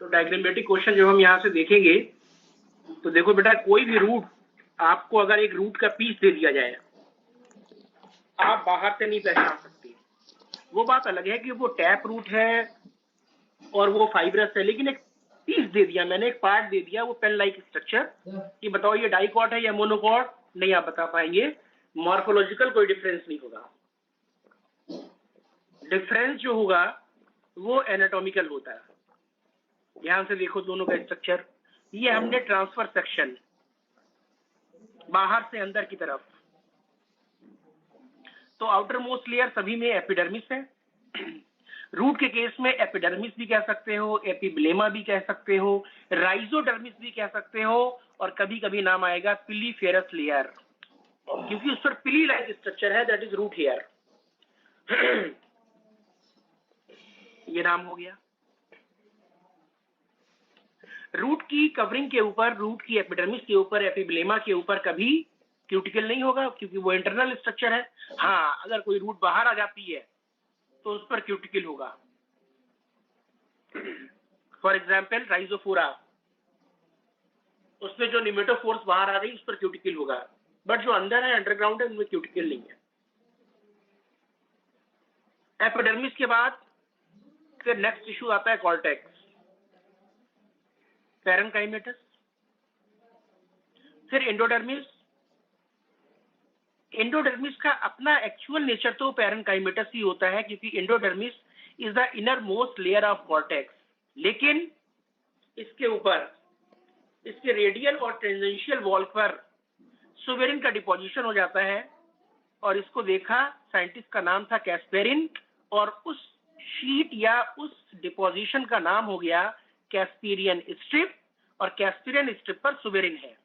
तो diagrammatic question जब हम यहाँ से देखेंगे तो देखो बेटा, कोई भी रूट आपको अगर एक रूट का पीस दे दिया जाए, आप बाहर से नहीं पहचान सकते। वो बात अलग है कि वो टैप रूट है और वो फाइब्रस है, लेकिन एक पीस दे दिया मैंने, एक पार्ट दे दिया, वो पेन लाइक स्ट्रक्चर, कि बताओ ये डाइकॉट है या मोनोकॉट, नहीं आप बता पाएंगे। मॉर्फोलॉजिकल कोई डिफरेंस नहीं होगा। डिफरेंस जो होगा वो एनाटॉमिकल होता है। ध्यान से देखो दोनों का स्ट्रक्चर। ये हमने ट्रांसफर सेक्शन, बाहर से अंदर की तरफ। तो आउटर मोस्ट लेयर सभी में एपिडर्मिस है। रूट के केस में एपिडर्मिस भी कह सकते हो, एपिब्लेमा भी कह सकते हो, राइजोडर्मिस भी कह सकते हो, और कभी कभी नाम आएगा पिलीफेरस लेयर, क्योंकि उस पर पिली लाइक स्ट्रक्चर है, दैट इज रूट हेयर। ये नाम हो गया। रूट की कवरिंग के ऊपर, रूट की एपिडर्मिस के ऊपर, एपिब्लेमा के ऊपर कभी क्यूटिकल नहीं होगा, क्योंकि वो इंटरनल स्ट्रक्चर है। हाँ, अगर कोई रूट बाहर आ जाती है तो उस पर क्यूटिकल होगा। फॉर एग्जाम्पल राइजोफोरा, उसमें जो निमेटोफोर्स बाहर आ रही है उस पर क्यूटिकल होगा, बट जो अंदर है, अंडरग्राउंड है, उनमें क्यूटिकल नहीं है। एपिडर्मिस के बाद फिर नेक्स्ट इशू आता है कॉर्टेक्स, पैरेन्काइमेटस, फिर एंडोडर्मिस। एंडोडर्मिस का अपना एक्चुअल नेचर तो पैरेन्काइमेटस ही होता है, क्योंकि endodermis is the inner most layer of cortex, लेकिन इसके ऊपर, इसके रेडियल और टेंजेंशियल वॉल पर सुवेरिन का डिपोजिशन हो जाता है, और इसको देखा, साइंटिस्ट का नाम था कैस्पेरिन, और उस शीट या उस डिपोजिशन का नाम हो गया कैस्पेरियन स्ट्रिप, और कैस्पेरियन स्ट्रिप पर सुवेरिन है।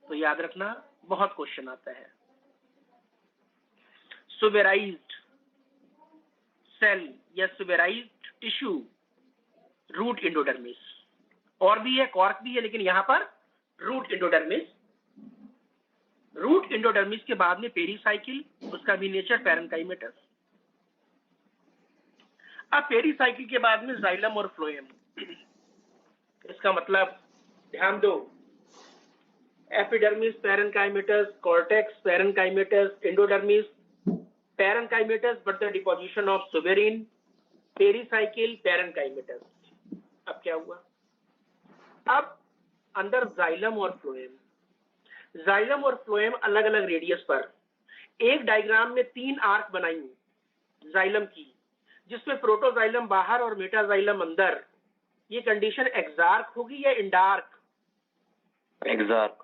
तो याद रखना, बहुत क्वेश्चन आता है। सुवेराइज्ड सेल या सुवेराइज्ड टिश्यू, रूट एंडोडर्मिस। और भी है, कॉर्क भी है, लेकिन यहां पर रूट एंडोडर्मिस। रूट एंडोडर्मिस के बाद में पेरीसाइकिल, उसका भी नेचर पैरेन्काइमेटस। अब पेरीसाइकिल के बाद में जाइलम और फ्लोएम। इसका मतलब ध्यान दो, epidermis parenchymatous, cortex parenchymatous, endodermis parenchymatous but the deposition of suberin, pericycle parenchymatous. अब क्या हुआ? अब अंदर जाइलम और फ्लोएम। जाइलम और फ्लोएम अलग अलग रेडियस पर। एक डायग्राम में 3 आर्क बनाई जाइलम की, जिसमें प्रोटोजाइलम बाहर और मेटाजाइलम अंदर। ये कंडीशन एक्सार्क होगी या इंडार्क? एग्जार्क।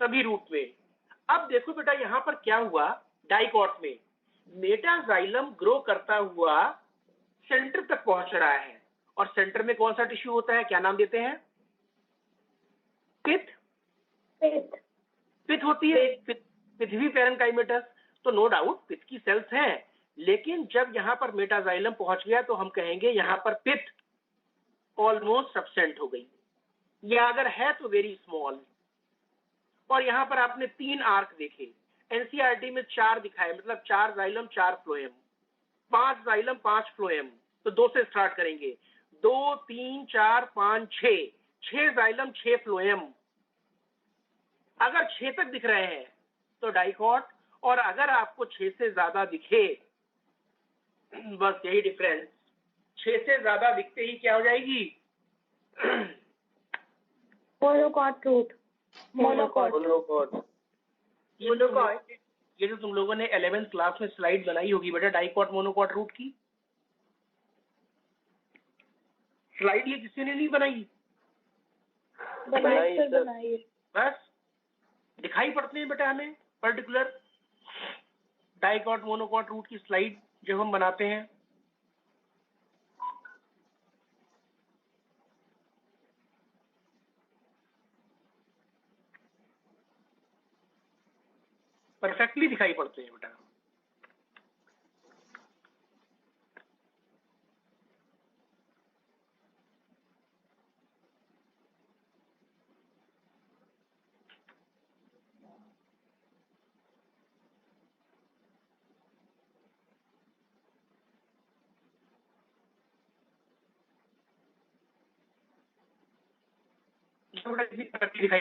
सभी रूट में। अब देखो बेटा, यहां पर क्या हुआ, डाइकॉट में मेटाजाइलम ग्रो करता हुआ सेंटर तक पहुंच रहा है, और सेंटर में कौन सा टिश्यू होता है, क्या नाम देते हैं? पिथ। पिथ होती है, पृथ्वी पैरेन्काइमेटस। तो नो डाउट पिथ की सेल्स हैं, लेकिन जब यहां पर मेटाजाइलम पहुंच गया तो हम कहेंगे यहां पर पिथ ऑलमोस्ट सब्सेंट हो गई, या अगर है तो वेरी स्मॉल। और यहां पर आपने 3 आर्क देखे, एनसीईआरटी में 4 दिखाए, मतलब 4 जाइलम 4 फ्लोएम, 5 जाइलम 5 फ्लोएम। तो 2 से स्टार्ट करेंगे, 2 3 4 5 6, 6 जाइलम 6 फ्लोएम। अगर 6 तक दिख रहे हैं तो डाइकॉट, और अगर आपको 6 से ज्यादा दिखे, बस यही डिफरेंस, 6 से ज्यादा दिखते ही क्या हो जाएगी? Monocot root. मोनोकॉट। ये जो तुम लोगों ने 11th क्लास में स्लाइड बनाई होगी बेटा, डाइकॉट मोनोकॉट रूट की स्लाइड, ये किसी ने नहीं बनाई? बनाई। बस दिखाई पड़ते हैं बेटा हमें पर्टिकुलर डाइकॉट मोनोकॉट रूट की स्लाइड जब हम बनाते हैं। परफेक्टली दिखाई पड़ते हैं बेटा। बेटा इसी करके दिखाई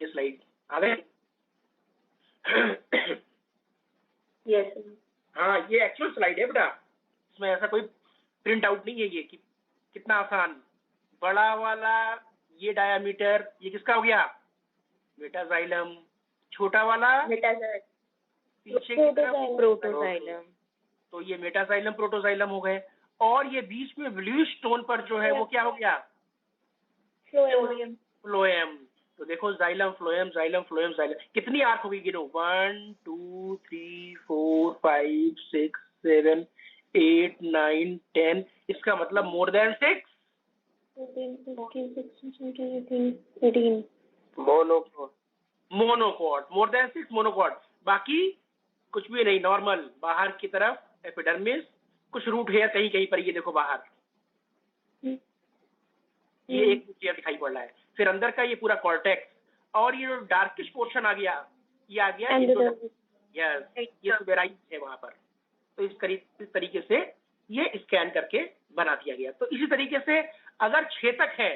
ये स्लाइड आ गए। Yes. हाँ ये एक्चुअल स्लाइड है बेटा, इसमें ऐसा कोई प्रिंट आउट नहीं है ये कि कितना आसान। बड़ा वाला ये डायामीटर ये किसका हो गया, मेटाजाइलम। छोटा वाला Metaxylem. पीछे की तरफ Protoxylem. तो ये मेटाजाइलम प्रोटोजाइलम हो गए। और ये बीच में ब्लूइश टोन पर जो है वो क्या हो गया, Phloem. फ्लोएम। तो देखो xylem phloem xylem phloem xylem, कितनी आर्क होगी गिनो, 1 2 3 4 5 6 7 8 9 10, इसका मतलब more than 6 14, 15, 16, 17, 18. Monocot. Monocot, more than 6 monocot. बाकी कुछ भी नहीं, नॉर्मल बाहर की तरफ एपिडर्मिस, कुछ रूट हेयर कहीं कहीं पर, ये देखो बाहर ये एक चेयर दिखाई पड़ रहा है। फिर अंदर का ये पूरा कॉर्टेक्स, और ये जो डार्किश पोर्शन आ गया ये आ गया यस, ये सुबेराइज है वहां पर। तो इस तरीके से ये स्कैन करके बना दिया गया। तो इसी तरीके से अगर 6 तक है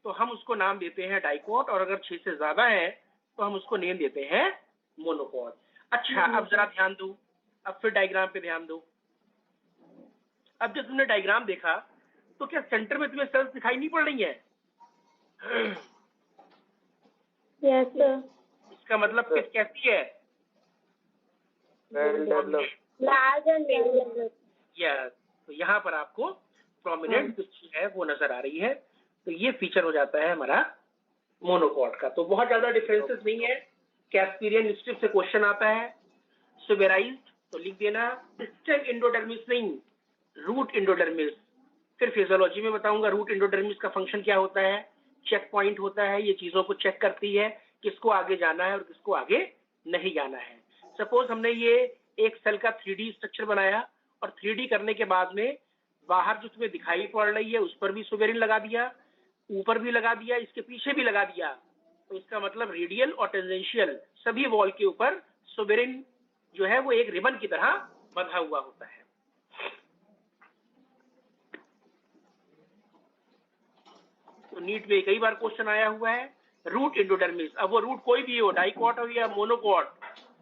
तो हम उसको नाम देते हैं डाइकोट, और अगर 6 से ज्यादा है तो हम उसको नेम देते हैं मोनोकोट। अच्छा अब जरा ध्यान दो, अब फिर डायग्राम पे ध्यान दो। अब जब तुमने डायग्राम देखा तो क्या सेंटर में तुम्हें सेल्स दिखाई नहीं पड़ रही है? Yes, sir. इसका मतलब पिच कैसी है, well developed. Large and well developed. Yes. तो यहाँ पर आपको प्रोमिनेंट पिच है वो नजर आ रही है। तो ये फीचर हो जाता है हमारा मोनोकॉट का। तो बहुत ज्यादा डिफरेंसेस नहीं है। कैस्पीरियन स्ट्रिप से क्वेश्चन आता है, सुबेराइज्ड तो लिख देना, स्टेम इंडोडर्मिस नहीं, रूट इंडोडर्मिस। फिर फिजियोलॉजी में बताऊंगा रूट इंडोडर्मिस का फंक्शन क्या होता है, चेक पॉइंट होता है, ये चीजों को चेक करती है किसको आगे जाना है और किसको आगे नहीं जाना है। सपोज हमने ये एक सेल का 3D स्ट्रक्चर बनाया, और 3D करने के बाद में बाहर जो तुम्हें दिखाई पड़ रही है उस पर भी सुबेरिन लगा दिया, ऊपर भी लगा दिया, इसके पीछे भी लगा दिया। तो इसका मतलब रेडियल और टेंजेंशियल सभी वॉल के ऊपर सुबेरिन जो है वो एक रिबन की तरह बंधा हुआ होता है। तो नीट में कई बार क्वेश्चन आया हुआ है रूट इंडोडर्मिस। अब वो रूट कोई भी हो, डाइकॉट हो या मोनोकॉट,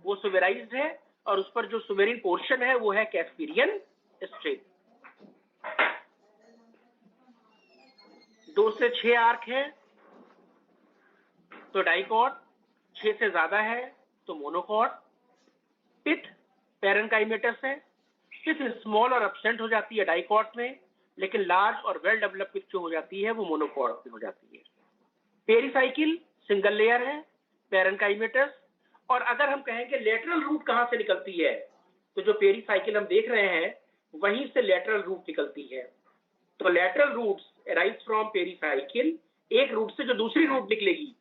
वो सुबेराइज्ड है, और उस पर जो सुबेरिन पोर्शन है वो है कैस्पीरियन स्ट्रिप। 2 से 6 आर्क है तो डाइकॉट, 6 से ज्यादा है तो मोनोकॉट। पिथ पैरेनकाइमेटस है, पिथ स्मॉल और एब्सेंट हो जाती है डाइकॉट में, लेकिन लार्ज और वेल डेवलप्ड पिथ जो हो जाती है वो मोनोकॉट में हो जाती है। पेरिसाइकिल सिंगल लेयर है पैरेनकाइमेटस। और अगर हम कहेंगे लेटरल रूट कहां से निकलती है, तो जो पेरिसाइकिल हम देख रहे हैं वहीं से लेटरल रूट निकलती है। तो lateral roots arise from pericycle, एक रूट से जो दूसरी रूट निकलेगी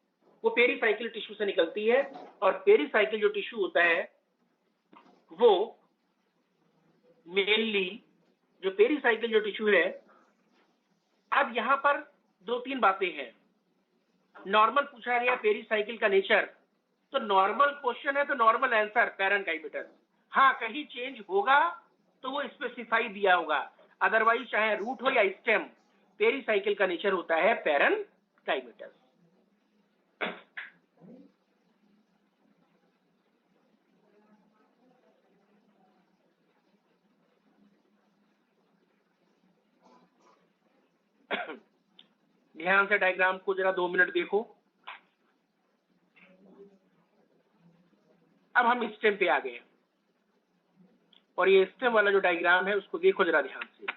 वो पेरिसाइकिल टिश्यू से निकलती है। और पेरिसाइकिल जो टिश्यू होता है वो मेनली जो पेरिसाइकिल जो टिश्यू है, अब यहां पर 2-3 बातें हैं। नॉर्मल पूछा गया पेरिसाइकिल का नेचर, तो नॉर्मल क्वेश्चन है तो नॉर्मल आंसर पैरेनकाइमेटस। हाँ कहीं चेंज होगा तो वो स्पेसिफाई दिया होगा, अदरवाइज चाहे रूट हो या स्टेम, पेरिसाइकिल का नेचर होता है पैरेनकाइमेटस। ध्यान से डायग्राम को जरा 2 मिनट देखो। अब हम स्टेम पे आ गए, और ये स्टेम वाला जो डायग्राम है उसको देखो जरा ध्यान से।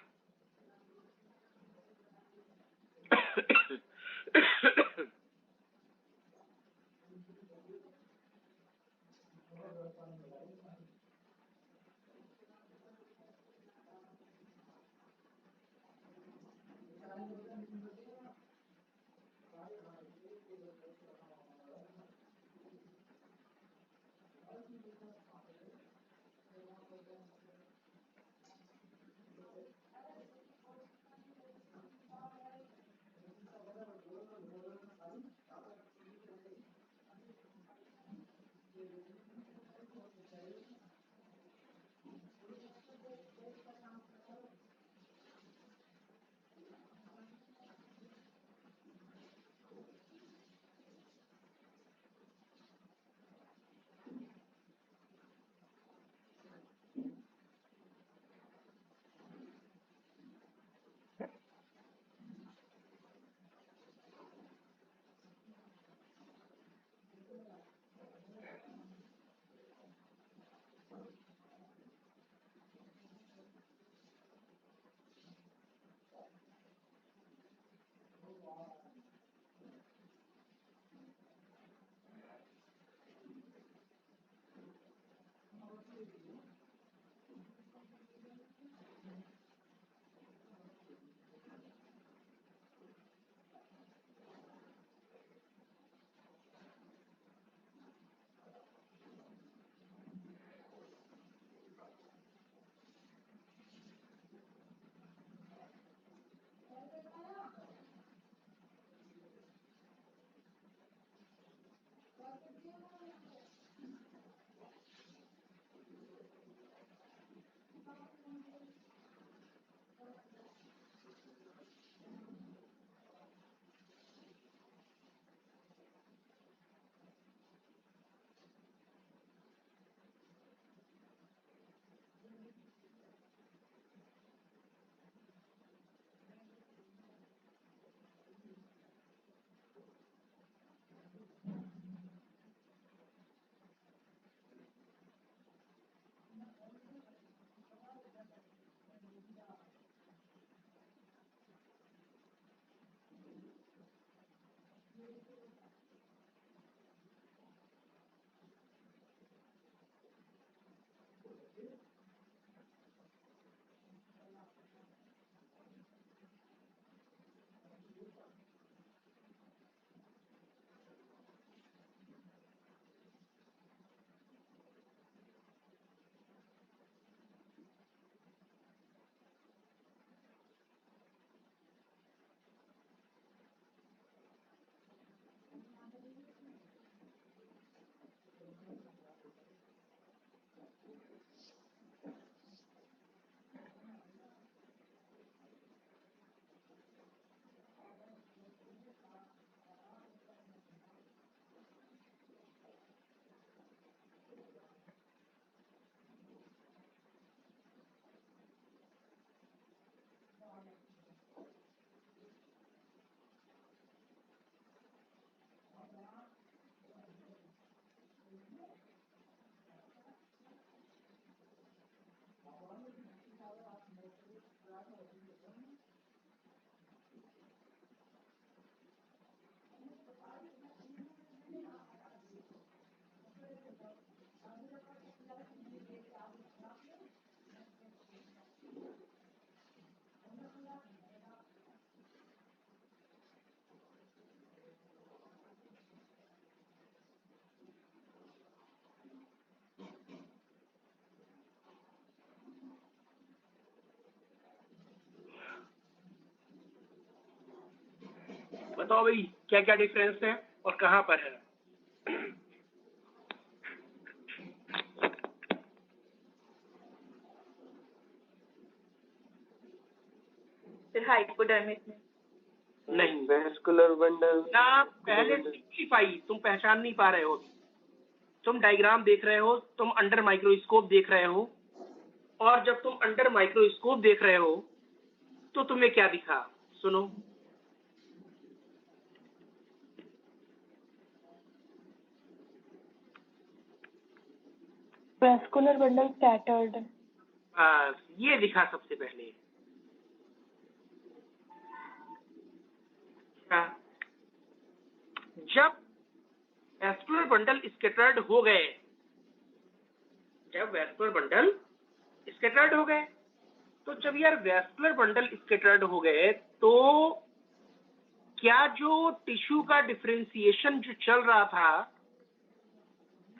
बताओ भाई क्या क्या डिफरेंस है और कहाँ पर है? फिर हाइपोडर्मिस में नहीं वेस्कुलर बंडल ना, पहले सिंप्लीफाई, तुम पहचान नहीं पा रहे हो, तुम डायग्राम देख रहे हो, तुम अंडर माइक्रोस्कोप देख रहे हो, और जब तुम अंडर माइक्रोस्कोप देख रहे हो तो तुम्हें क्या दिखा? सुनो, वेस्कुलर बंडल स्कैटर्ड। ये दिखा सबसे पहले। क्या? जब वेस्कुलर बंडल स्कैटर्ड हो गए, जब वेस्कुलर बंडल स्कैटर्ड हो गए, तो जब यार वेस्कुलर बंडल स्कैटर्ड हो गए तो क्या जो टिश्यू का डिफरेंशिएशन जो चल रहा था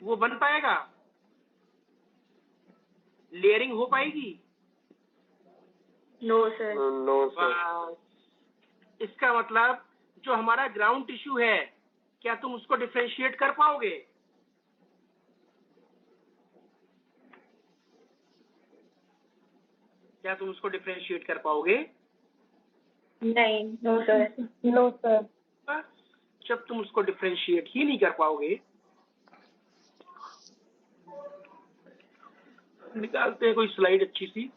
वो बन पाएगा? लेयरिंग हो पाएगी? No sir. No sir. बस, इसका मतलब जो हमारा ग्राउंड टिश्यू है, क्या तुम उसको डिफरेंशिएट कर पाओगे? क्या तुम उसको डिफरेंशिएट कर पाओगे? नहीं, नो सर। No sir. बस, जब तुम उसको डिफरेंशिएट ही नहीं कर पाओगे, निकालते हैं कोई स्लाइड अच्छी सी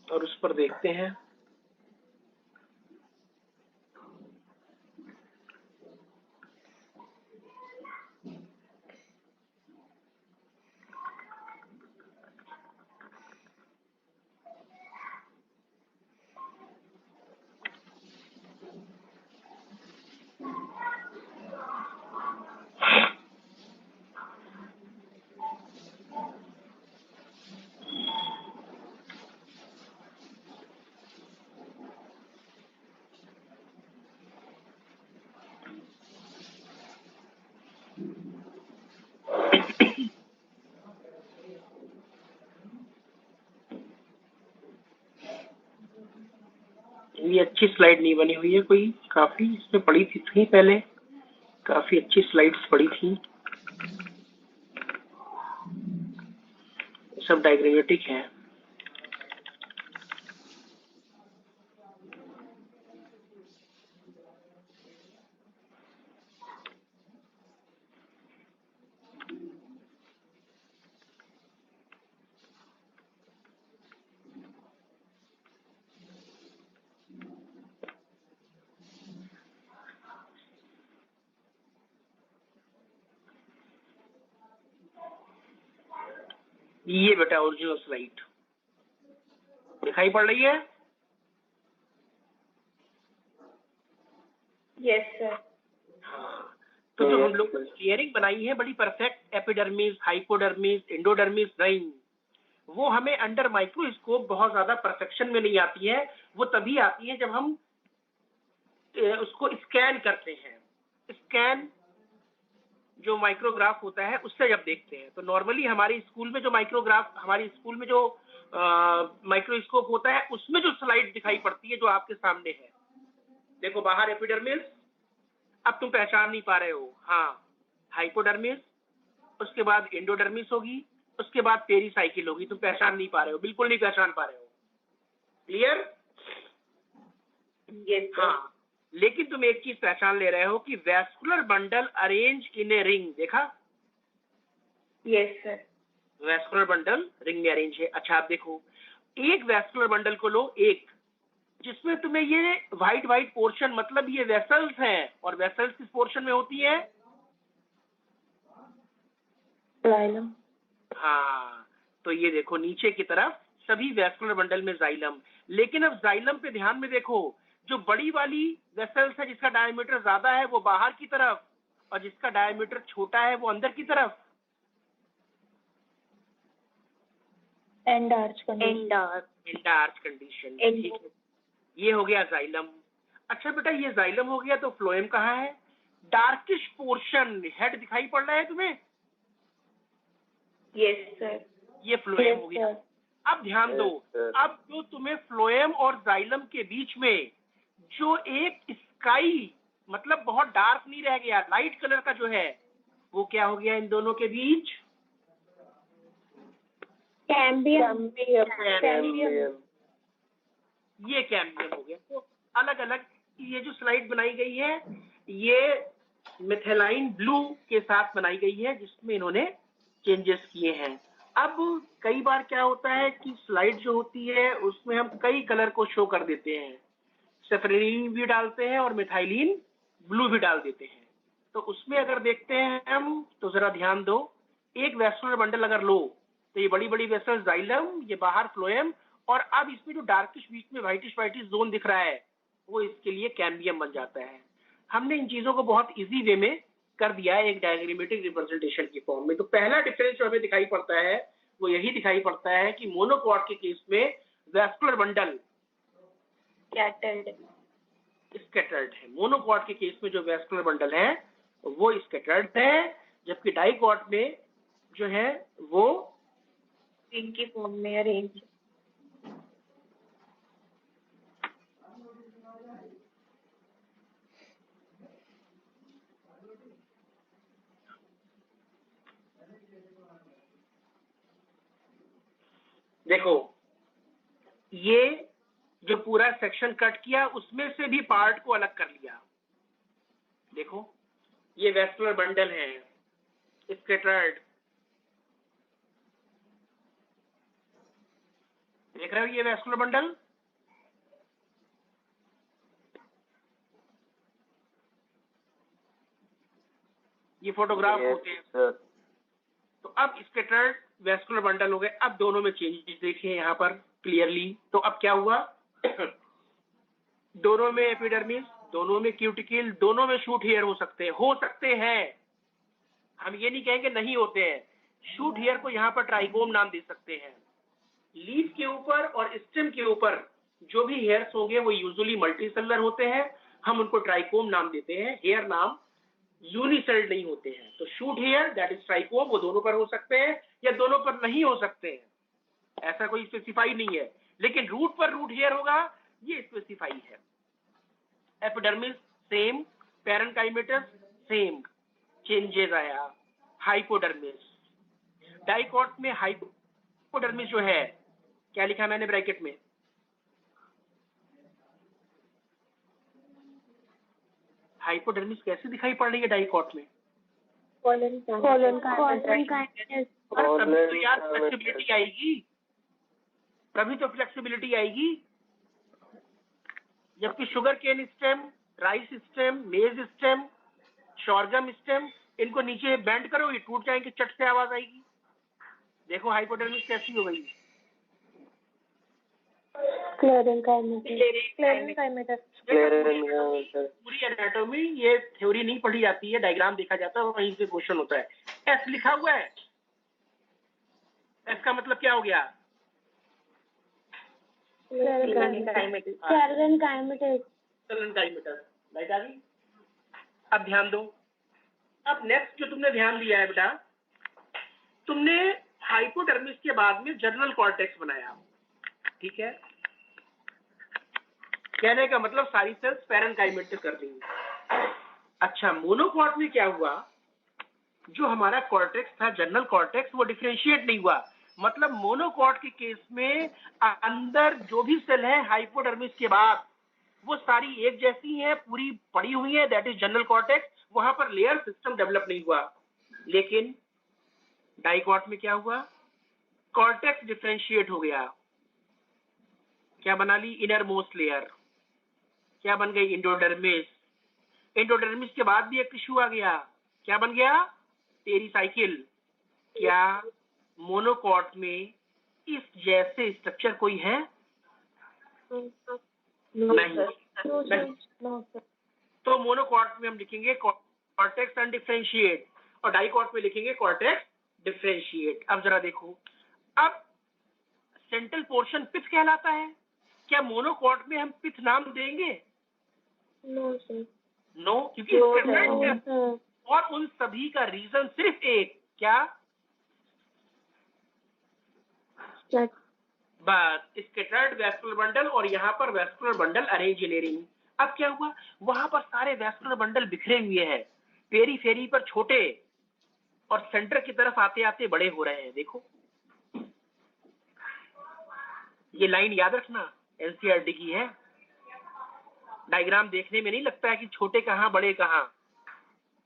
और उस पर देखते हैं। ये अच्छी स्लाइड नहीं बनी हुई है कोई, काफी इसमें पड़ी थी पहले, काफी अच्छी स्लाइड्स पड़ी थी, सब डायग्रामेटिक है। ये बेटा ओरिजिनल स्लाइड दिखाई पड़ रही है? Yes sir. तो जो हम लोग लेयरिंग बनाई है बड़ी परफेक्ट, एपिडर्मिस, हाइपोडर्मिस, एंडोडर्मिस नहीं, वो हमें अंडर माइक्रोस्कोप बहुत ज्यादा परफेक्शन में नहीं आती है। वो तभी आती है जब हम उसको स्कैन करते हैं। स्कैन जो माइक्रोग्राफ होता है उससे जब देखते हैं, तो नॉर्मली हमारे स्कूल में जो माइक्रोग्राफ, हमारे स्कूल में जो माइक्रोस्कोप होता है उसमें जो स्लाइड दिखाई पड़ती है जो आपके सामने है, देखो बाहर एपिडर्मिस, अब तुम पहचान नहीं पा रहे हो, हाँ हाइपोडर्मिस, उसके बाद एंडोडर्मिस होगी, उसके बाद पेरीसाइकिल होगी, तुम पहचान नहीं पा रहे हो, बिल्कुल नहीं पहचान पा रहे हो। क्लियर? Yes sir. हाँ, लेकिन तुम एक चीज पहचान ले रहे हो कि vascular bundle arrange in a ring, देखा? Yes sir. Vascular bundle ring में अरेंज है। अच्छा आप देखो, एक वेस्कुलर बंडल को लो, एक जिसमें तुम्हें ये व्हाइट व्हाइट पोर्शन, मतलब ये वेसल्स हैं, और वेसल्स किस पोर्शन में होती है? जाइलम। हाँ, तो ये देखो नीचे की तरफ सभी वेस्कुलर बंडल में जाइलम, लेकिन अब जाइलम पे ध्यान में देखो, जो बड़ी वाली वेसल्स है जिसका डायमीटर ज्यादा है वो बाहर की तरफ, और जिसका डायमीटर छोटा है वो अंदर की तरफ। And arch condition. And arch condition, ठीक है, ये हो गया जाइलम। अच्छा बेटा, ये जाइलम हो गया, तो फ्लोएम कहाँ है? डार्किश पोर्शन, हेड दिखाई पड़ रहा है तुम्हें? Yes sir. ये फ्लोएम हो गया। अब ध्यान दो, अब जो तुम्हें फ्लोएम और जाइलम के बीच में जो एक स्काई मतलब बहुत डार्क नहीं रह गया, लाइट कलर का जो है वो क्या हो गया इन दोनों के बीच? कैम्बियम। कैम्बियम। ये कैम्बियम हो गया। तो अलग अलग ये जो स्लाइड बनाई गई है ये मिथाइलाइन ब्लू के साथ बनाई गई है जिसमें इन्होंने चेंजेस किए हैं। अब कई बार क्या होता है कि स्लाइड जो होती है उसमें हम कई कलर को शो कर देते हैं, सेफरेलिन भी डालते हैं और मिथाइलिन ब्लू भी डाल देते हैं। तो उसमें अगर देखते हैं हम तो जरा ध्यान दो, एक वेस्कुलर बंडल अगर लो तो ये बड़ी बड़ी वेसल जाइलम, ये बाहर फ्लोएम, और अब इसमें जो डार्किश बीच में व्हाइटिश जोन दिख रहा है वो इसके लिए कैम्बियम बन जाता है। हमने इन चीजों को बहुत इजी वे में कर दिया है एक डायग्रामेटिक रिप्रेजेंटेशन की फॉर्म में। तो पहला डिफरेंस जो हमें दिखाई पड़ता है वो यही दिखाई पड़ता है कि मोनोकॉट के केस में वेस्कुलर बंडल स्कैटर्ड है, मोनोकॉट के केस में जो वेस्कुलर बंडल है वो स्कैटर्ड है, जबकि डाइकॉट में जो है वो रिंग की फॉर्म में अरेंज। देखो ये जो पूरा सेक्शन कट किया उसमें से भी पार्ट को अलग कर लिया। देखो ये वेस्कुलर बंडल है स्कैटर्ड, देख रहे हो ये वेस्कुलर बंडल, ये फोटोग्राफ होते हैं। सर। तो अब स्कैटर्ड वेस्कुलर बंडल हो गए। अब दोनों में चेंजेस देखिए यहाँ पर क्लियरली। तो अब क्या हुआ दोनों में एपिडर्मिस, दोनों में क्यूटिकल, दोनों में शूट हेयर हो सकते हैं, हम ये नहीं कहेंगे नहीं होते हैं। शूट हेयर को यहाँ पर ट्राइकोम नाम दे सकते हैं। लीफ के ऊपर और स्टेम के ऊपर जो भी हेयर्स होंगे वो यूजुअली मल्टीसेलुलर होते हैं, हम उनको ट्राइकोम नाम देते हैं। हेयर नाम यूनिसेल्ड नहीं होते हैं। तो shoot hair that is trichome वो दोनों पर हो सकते हैं या दोनों पर नहीं हो सकते हैं, ऐसा कोई स्पेसिफाई नहीं है। लेकिन रूट पर रूट हेयर होगा ये स्पेसिफाई है। Epidermis same, parenchymatous same, changes आया हाइपोडर्मिस। डाइकॉट में हाइपोडर्मिस जो है क्या लिखा मैंने ब्रैकेट में, हाइपोडर्मिस कैसे दिखाई पड़ रही है डाइकॉट में? कॉलन का तभी तो यार फ्लेक्सिबिलिटी आएगी, तभी तो फ्लेक्सिबिलिटी आएगी। जबकि sugar cane stem, rice stem, maize stem, sorghum stem, इनको नीचे बेंड करो ये टूट जाएंगे, चट से आवाज आएगी। देखो हाइपोडर्मिस कैसी हो गई, पूरी एनाटॉमी ये थ्योरी नहीं पढ़ी जाती है, डायग्राम देखा जाता है वहीं से क्वेश्चन होता है। एस लिखा हुआ है, एस का मतलब क्या हो गया? राइट आ गई। अब ध्यान दो, अब नेक्स्ट जो तुमने ध्यान दिया है बेटा, तुमने हाइपोडर्मिस के बाद में जर्नल कॉर्टेक्स बनाया, ठीक है। कहने का मतलब सारी सेल्स पैरेन्काइमेटस कर रही है। अच्छा मोनोकॉट में क्या हुआ, जो हमारा कॉर्टेक्स था जर्नल कॉर्टेक्स वो डिफरेंशिएट नहीं हुआ। मतलब मोनोकॉट के केस में अंदर जो भी सेल है हाइपोडर्मिस के बाद वो सारी एक जैसी है, पूरी पड़ी हुई है, दैट इज जनरल कॉर्टेक्स, वहां पर लेयर सिस्टम डेवलप नहीं हुआ। लेकिन डाइकॉट में क्या हुआ, कॉर्टेक्स डिफरेंशिएट हो गया, क्या बना ली, इनर मोस्ट लेयर, क्या बन गई, इंडोडर्मिस। इंडोडर्मिस के बाद भी एक टिश्यू आ गया, क्या बन गया, पेरिसाइकिल। क्या मोनोकॉट में इस जैसे स्ट्रक्चर कोई है? नहीं। तो मोनोकॉट में हम लिखेंगे कॉर्टेक्स अनडिफरेंशिएट और डाइकॉट में लिखेंगे कॉर्टेक्स डिफरेंशिएट। अब जरा देखो, अब सेंट्रल पोर्शन पिथ कहलाता है, क्या मोनोकॉट में हम पिथ नाम देंगे? नो, क्योंकि और उन सभी का रीजन सिर्फ एक, क्या, बस स्कैटर्ड वेस्कुलर बंडल और यहाँ पर वेस्कुलर बंडल अरेंज इंजीनियरिंग। अब क्या हुआ, वहां पर सारे वैस्कुलर बंडल बिखरे हुए हैं, पेरीफेरी पर छोटे और सेंटर की तरफ आते आते बड़े हो रहे हैं। देखो ये लाइन याद रखना, एनसीईआरटी की है। डायग्राम देखने में नहीं लगता है कि छोटे कहाँ बड़े कहाँ,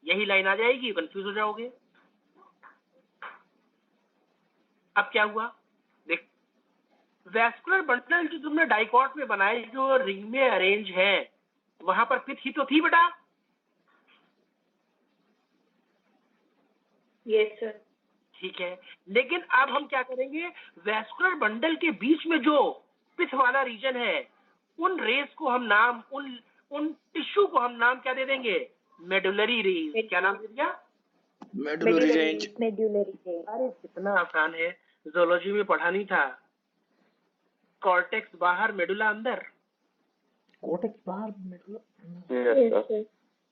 यही लाइन आ जाएगी, कंफ्यूज हो जाओगे। अब क्या हुआ, देख वैस्कुलर बंडल जो तुमने डाइकॉट में बनाए, जो रिंग में अरेंज है, वहां पर पिथ ही तो थी बेटा। Yes sir. ठीक है, लेकिन अब हम क्या करेंगे, वैस्कुलर बंडल के बीच में जो पिथ वाला रीजन है, उन रेस को हम नाम, उन टिश्यू को हम नाम क्या दे देंगे, मेडुलरी रेस। क्या नाम दे दिया, मेडुलरी रेंज। अरे कितना आसान है, जोलॉजी में पढ़ा नहीं था। कॉर्टेक्स बाहर, मेडुला अंदर। कोटेक्स बाहर, मेडुला। Yes sir.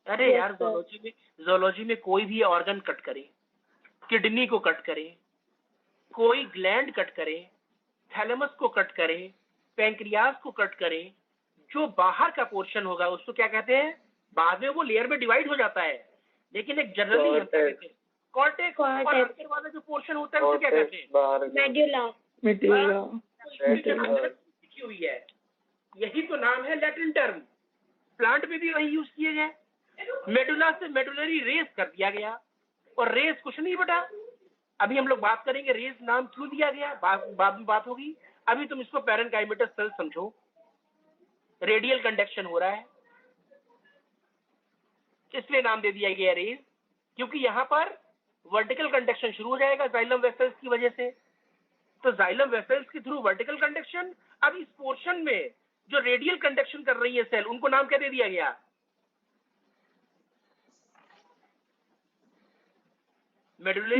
अरे Yes, यार sir. जोलॉजी में कोई भी ऑर्गन कट करे, किडनी को कट करे, कोई ग्लैंड कट करे, थैलेमस को कट करे, पैंक्रियास को कट करे, जो बाहर का पोर्शन होगा उसको क्या कहते हैं, बाद में वो लेयर में डिवाइड हो जाता है, लेकिन एक जनरली हम क्या कहते हैं, कॉर्टेक्स। और अंदर वाला जो पोर्शन होता है उसे क्या कहते हैं, मेडुला। लिखी हुई है, यही तो नाम है लैटिन टर्म। प्लांट में भी वही यूज किए गए, मेडुला से मेडुलरी रेस कर दिया गया। और रेस कुछ नहीं बेटा, अभी हम लोग बात करेंगे रेस नाम क्यों दिया गया, बाद में बात होगी। अभी तुम इसको पैरेनकाइमेटस सेल समझो। रेडियल कंडक्शन हो रहा है, इसलिए नाम दे दिया गया रेस, क्योंकि यहाँ पर वर्टिकल कंडक्शन शुरू हो जाएगा जाइलम वेसल्स की वजह से। तो जाइलम वेसल्स के थ्रू वर्टिकल कंडक्शन। अब इस पोर्शन में जो रेडियल कंडक्शन कर रही है सेल, उनको नाम क्या दे दिया गया, मेडुलरी।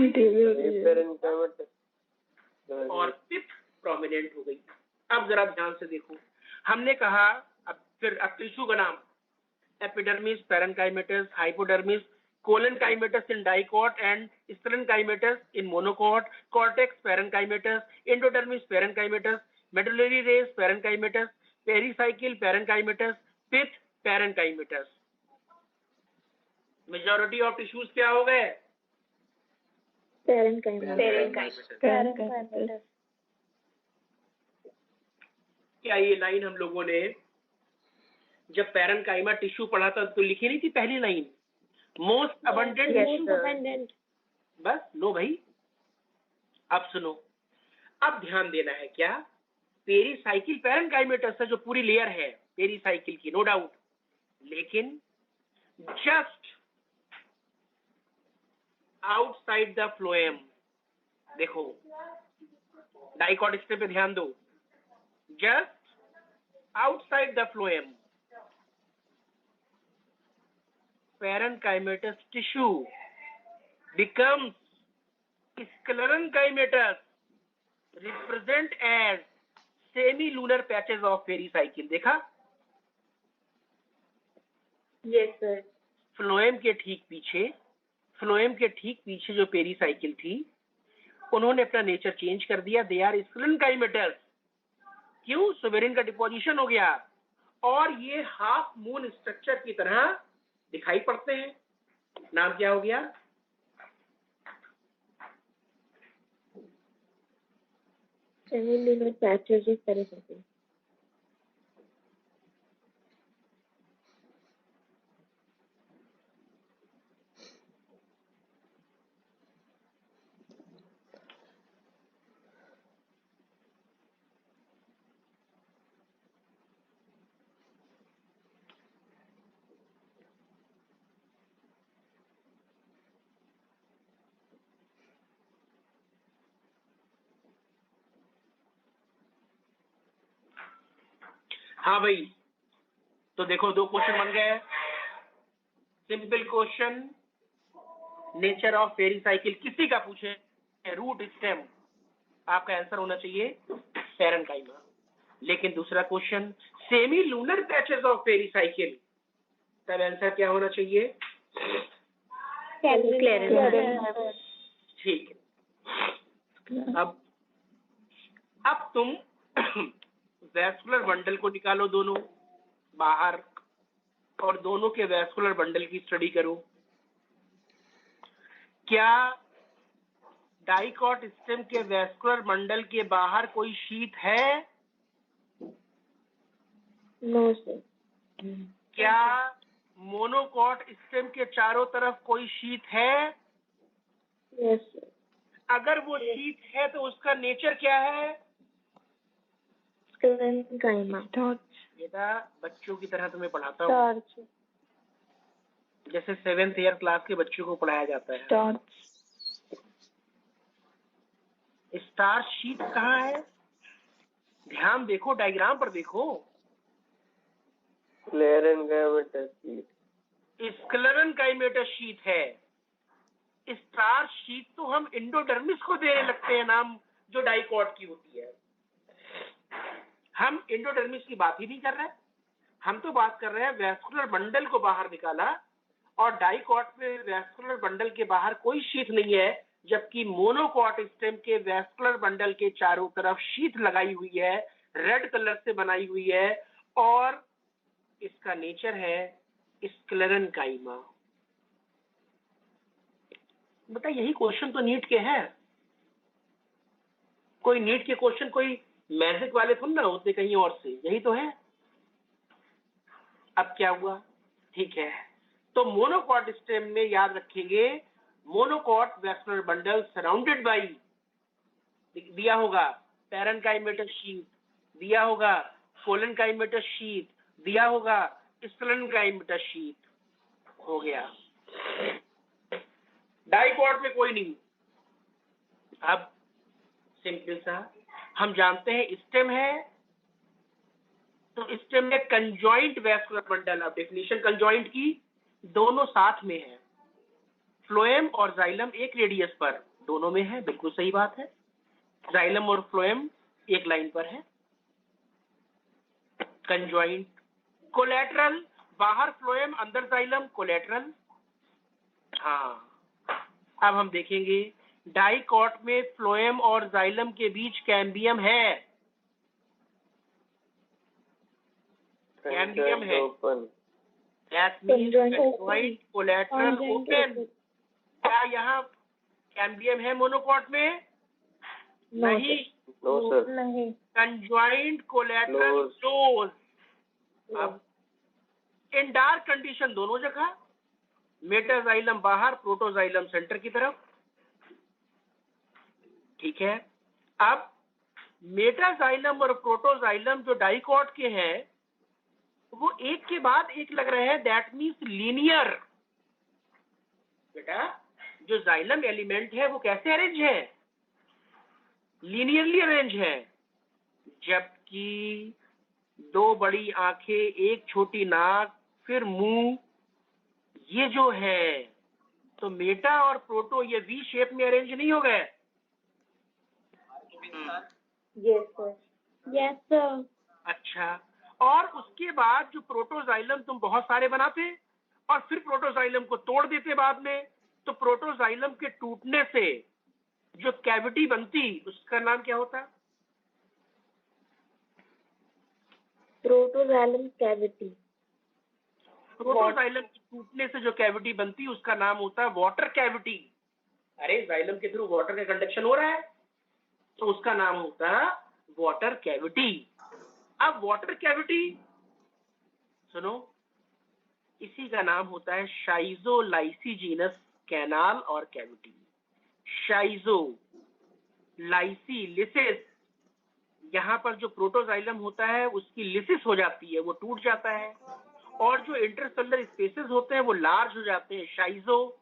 और पिथ प्रोमिनेंट हो गई। अब जरा ध्यान से देखो, हमने कहा, अब टिश्यू का नाम, epidermis, parenchymatous, hypodermis, collenchymatous in dicot and sclerenchymatous in monocot, cortex parenchymatous, endodermis parenchymatous, medullary rays parenchymatous, pericycle parenchymatous, pith parenchymatous. Majority of tissues क्या हो गए, पेरेनकाइमेटस। क्या ये लाइन हम लोगों ने जब पैरेनकाइमा टिश्यू पढ़ा था तो लिखी नहीं थी पहली लाइन, मोस्ट अबंडेंट। बस लो भाई, अब सुनो, अब ध्यान देना है क्या, पेरीसाइकिल पैरेनकाइमेटस है जो पूरी लेयर है पेरीसाइकिल की, नो डाउट, लेकिन जस्ट आउटसाइड द फ्लोएम। देखो डाइकॉट स्टेप पे ध्यान दो, just outside the phloem parenchymatous tissue becomes sclerenchymatous, represent as semi-lunar patches of pericycle। देखा, यस सर। फ्लोएम के ठीक पीछे जो पेरीसाइकिल थी, उन्होंने अपना नेचर चेंज कर दिया, दे आर स्क्लेरेnchymatous। क्यों, सोवेरिन का डिपोजिशन हो गया और ये हाफ मून स्ट्रक्चर की तरह दिखाई पड़ते हैं। नाम क्या हो गया, सेमी-लूनर पैचेस ऑफ पेरिसाइकिल। हाँ भाई, तो देखो दो क्वेश्चन बन गए। Simple question, nature of pericycle किसी का पूछे, रूट स्टेम, आपका आंसर होना चाहिए पैरेनकाइमा। लेकिन दूसरा question, semi lunar patches of pericycle, तब आंसर क्या होना चाहिए, ठीक है। अब तुम वैस्कुलर बंडल को निकालो दोनों बाहर, और दोनों के वैस्कुलर बंडल की स्टडी करो। क्या डाइकॉट स्टेम के वैस्कुलर बंडल के बाहर कोई शीट है? No sir. क्या मोनोकॉट स्टेम के चारों तरफ कोई शीट है? Yes sir. अगर वो शीट है तो उसका नेचर क्या है? स्क्लेरेंकाइमा। बेटा बच्चों की तरह तुम्हें पढ़ाता हूँ, स्टार्च। जैसे 7th ईयर क्लास के बच्चों को पढ़ाया जाता है। स्टार्च। स्टार्च शीट कहाँ है? ध्यान देखो, डायग्राम पर देखो। स्क्लेरेंकाइमेटस शीट। स्क्लेरेंकाइमेटस शीट है। स्टार्च शीट तो हम एंडोडर्मिस को देने लगते हैं नाम, जो डाइकॉट की होती है। हम एंडोडर्मिस की बात ही नहीं कर रहे, हम तो बात कर रहे हैं वैस्कुलर बंडल को बाहर निकाला, और डाइकॉट में वैस्कुलर बंडल के बाहर कोई शीट नहीं है, जबकि मोनोकॉट स्टेम के वैस्कुलर बंडल के चारों तरफ शीट लगाई हुई है, रेड कलर से बनाई हुई है, और इसका नेचर है स्क्लेरेंकाइमा। बेटा यही क्वेश्चन तो नीट के है। कोई नीट के क्वेश्चन कोई मैजिक वाले थोड़ा ना होते कहीं और से, यही तो है। अब क्या हुआ? ठीक है, तो मोनोकॉट स्टेम में याद रखेंगे, monocot vascular bundle surrounded by, दिया होगा पैरेन्काइमेटस शीट, दिया होगा कोलेनकाइमेटस शीट, दिया होगा स्क्लेरेंकाइमेटस शीट। हो गया। डाइकॉट में कोई नहीं। अब सिंपल सा हम जानते हैं स्टेम है, तो स्टेम में कंजॉइंट वैस्कुलर बंडल। अब डेफिनेशन कंजॉइंट की, दोनों साथ में है, फ्लोएम और जाइलम एक रेडियस पर, दोनों में है, बिल्कुल सही बात है। जाइलम और फ्लोएम एक लाइन पर है, कंजॉइंट। कोलेटरल, बाहर फ्लोएम अंदर जाइलम, कोलेटरल। हाँ, अब हम देखेंगे डाइकॉट में फ्लोएम और जाइलम के बीच कैम्बियम है। कैम्बियम है, that means conjoint collateral open। क्या यहाँ कैम्बियम है मोनोकॉट में? नहीं, नो सर। नहीं। Conjoint collateral close. अब इन डार्क कंडीशन दोनों जगह, मेटाजाइलम बाहर, प्रोटोजाइलम सेंटर की तरफ। ठीक है, अब मेटाजाइलम और प्रोटोजाइलम जो डाइकॉट के हैं, वो एक के बाद एक लग रहे हैं, दैट मीन्स लीनियर। बेटा जो जाइलम एलिमेंट है वो कैसे अरेंज है? लीनियरली अरेंज है। जबकि दो बड़ी आंखें, एक छोटी नाक, फिर मुंह, ये जो है, तो मेटा और प्रोटो ये वी शेप में अरेंज नहीं हो गए? Yes sir. Yes sir. अच्छा, और उसके बाद जो प्रोटोजाइलम तुम बहुत सारे बनाते और फिर प्रोटोजाइलम को तोड़ देते बाद में, तो प्रोटोजाइलम के टूटने से जो कैविटी बनती उसका नाम क्या होता? Protoxylem cavity. प्रोटोजाइलम के टूटने से जो कैविटी बनती उसका नाम होता है वाटर कैविटी। अरे जाइलम के थ्रू वाटर का कंडक्शन हो रहा है, तो उसका नाम होता है वाटर कैविटी। अब वाटर कैविटी सुनो, इसी का नाम होता है शाइजोलाइसिजीनस कैनाल और कैविटी। शाइजो, लाइसी, लिसिस, यहाँ पर जो प्रोटोजाइलम होता है उसकी लिसिस हो जाती है, वो टूट जाता है, और जो इंटरसेलुलर स्पेसेस होते हैं वो लार्ज हो जाते हैं, शाइजो,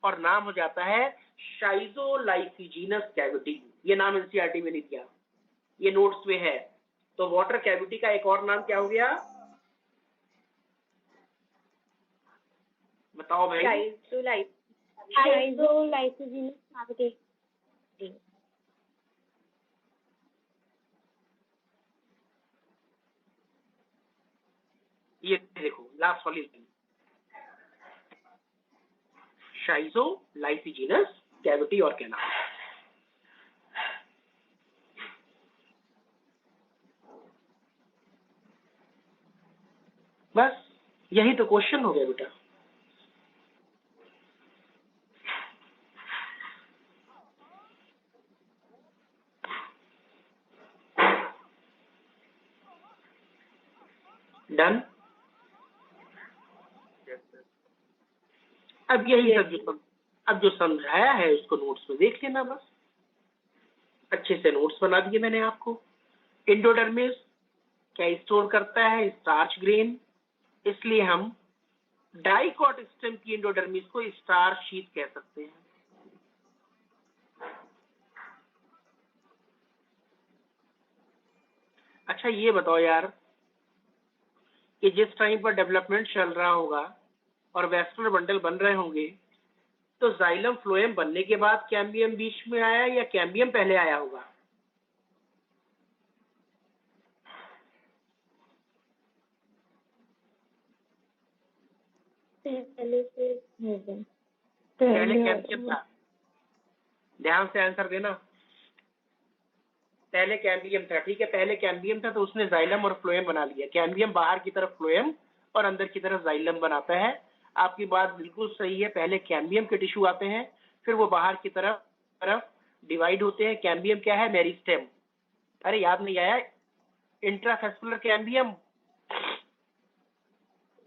और नाम हो जाता है शाइजोलाइसिजीनस कैविटी। ये नाम एनसीईआरटी में नहीं दिया, ये नोट्स में है। तो वाटर कैविटी का एक और नाम क्या हो गया? बताओ भाई। शाइजोलाइसिजीनस कैविटी। ये देखो लास्ट वाली लाइन, शाइजोलाइसिजीनस कैविटी और कैनाल। बस यही तो क्वेश्चन हो गया बेटा। डन। अब यही सब अब जो समझाया है उसको नोट्स में देख लेना बस। अच्छे से नोट्स बना दिए मैंने आपको। एंडोडर्मिस क्या स्टोर करता है? Starch grain. इसलिए हम डाइकॉट स्टेम की एंडोडर्मिस को स्टार्च शीट कह सकते हैं। अच्छा ये बताओ यार कि जिस टाइम पर डेवलपमेंट चल रहा होगा और वैस्कुलर बंडल बन रहे होंगे, तो जाइलम फ्लोएम बनने के बाद कैम्बियम बीच में आया या कैम्बियम पहले आया होगा? पहले से होगा। पहले कैम्बियम था। ध्यान से आंसर देना। पहले कैम्बियम था, ठीक है, पहले कैम्बियम था तो उसने जाइलम और फ्लोएम बना लिया। कैम्बियम बाहर की तरफ फ्लोएम और अंदर की तरफ जाइलम बनाता है। आपकी बात बिल्कुल सही है, पहले कैम्बियम के टिश्यू आते हैं, फिर वो बाहर की तरफ डिवाइड होते हैं। कैम्बियम क्या है? मेरिस्टेम। अरे याद नहीं आया? इंट्राफेस्कुलर कैम्बियम।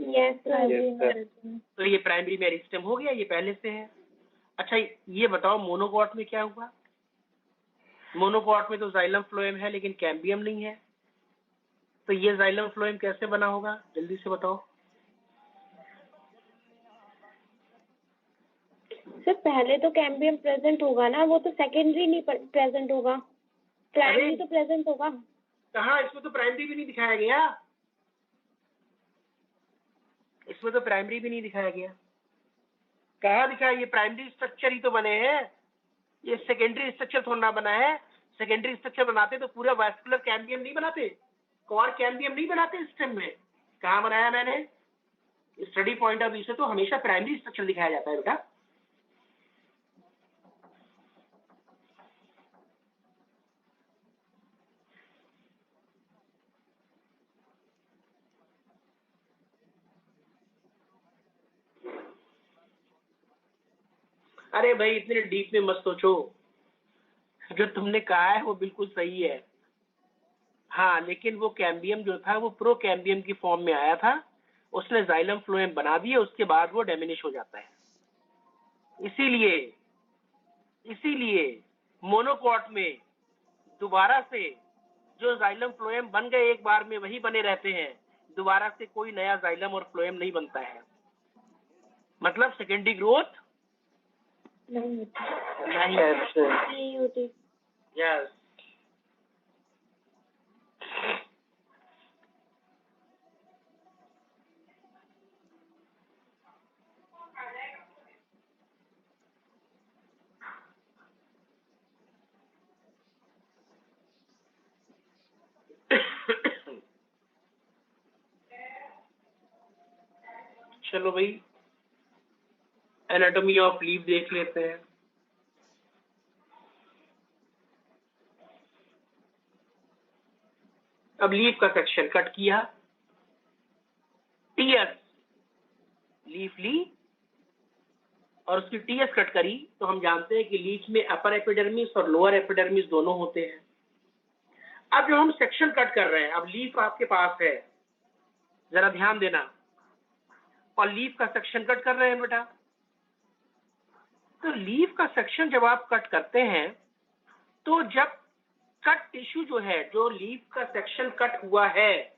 Yes sir. तो ये प्राइमरी मेरिस्टेम हो गया, ये पहले से है। अच्छा ये बताओ मोनोकॉट में क्या हुआ? मोनोकॉट में तो जाइलम फ्लोएम है लेकिन कैम्बियम नहीं है, तो ये जाइलम फ्लोएम कैसे बना होगा? जल्दी से बताओ। सर पहले तो कैम्बियम प्रेजेंट होगा ना, वो तो सेकेंडरी नहीं प्रेजेंट होगा, प्राइमरी तो प्रेजेंट होगा। कहाँ? इसमें तो प्राइमरी भी नहीं दिखाया गया। इसमें तो प्राइमरी भी नहीं दिखाया गया। कहाँ दिखाया? ये प्राइमरी स्ट्रक्चर ही तो बने हैं, ये सेकेंडरी स्ट्रक्चर थोड़ा ना बना है। सेकेंडरी स्ट्रक्चर बनाते तो पूरा वास्कुलर कैम्बियम नहीं बनाते, कॉर कैम्बियम नहीं बनाते स्टेम में। कहाँ बनाया मैंने? स्टडी पॉइंट ऑफ व्यू से तो हमेशा प्राइमरी स्ट्रक्चर दिखाया जाता है बेटा। अरे भाई इतने डीप में मत सोचो, जो तुमने कहा है वो बिल्कुल सही है। हाँ लेकिन वो कैम्बियम जो था वो प्रो कैम्बियम की फॉर्म में आया था, उसने जाइलम फ्लोएम बना दिए, उसके बाद वो डैमेज हो जाता है। इसीलिए इसीलिए मोनोकॉट में दोबारा से जो जाइलम फ्लोएम बन गए एक बार में वही बने रहते हैं, दोबारा से कोई नया जाइलम और फ्लोएम नहीं बनता है। मतलब सेकेंडरी ग्रोथ नहीं होती। नहीं होती। यस। चलो भाई एनाटॉमी ऑफ लीफ देख लेते हैं। अब लीफ का सेक्शन कट किया, टीएस लीफ ली और उसकी टीएस कट करी, तो हम जानते हैं कि लीफ में अपर एपिडर्मिस और लोअर एपिडर्मिस दोनों होते हैं। अब जो हम सेक्शन कट कर रहे हैं, अब लीफ आपके पास है, जरा ध्यान देना, और लीफ का सेक्शन कट कर रहे हैं बेटा। तो लीफ का सेक्शन जब आप कट करते हैं, तो जब कट टिश्यू जो है, जो लीफ का सेक्शन कट हुआ है,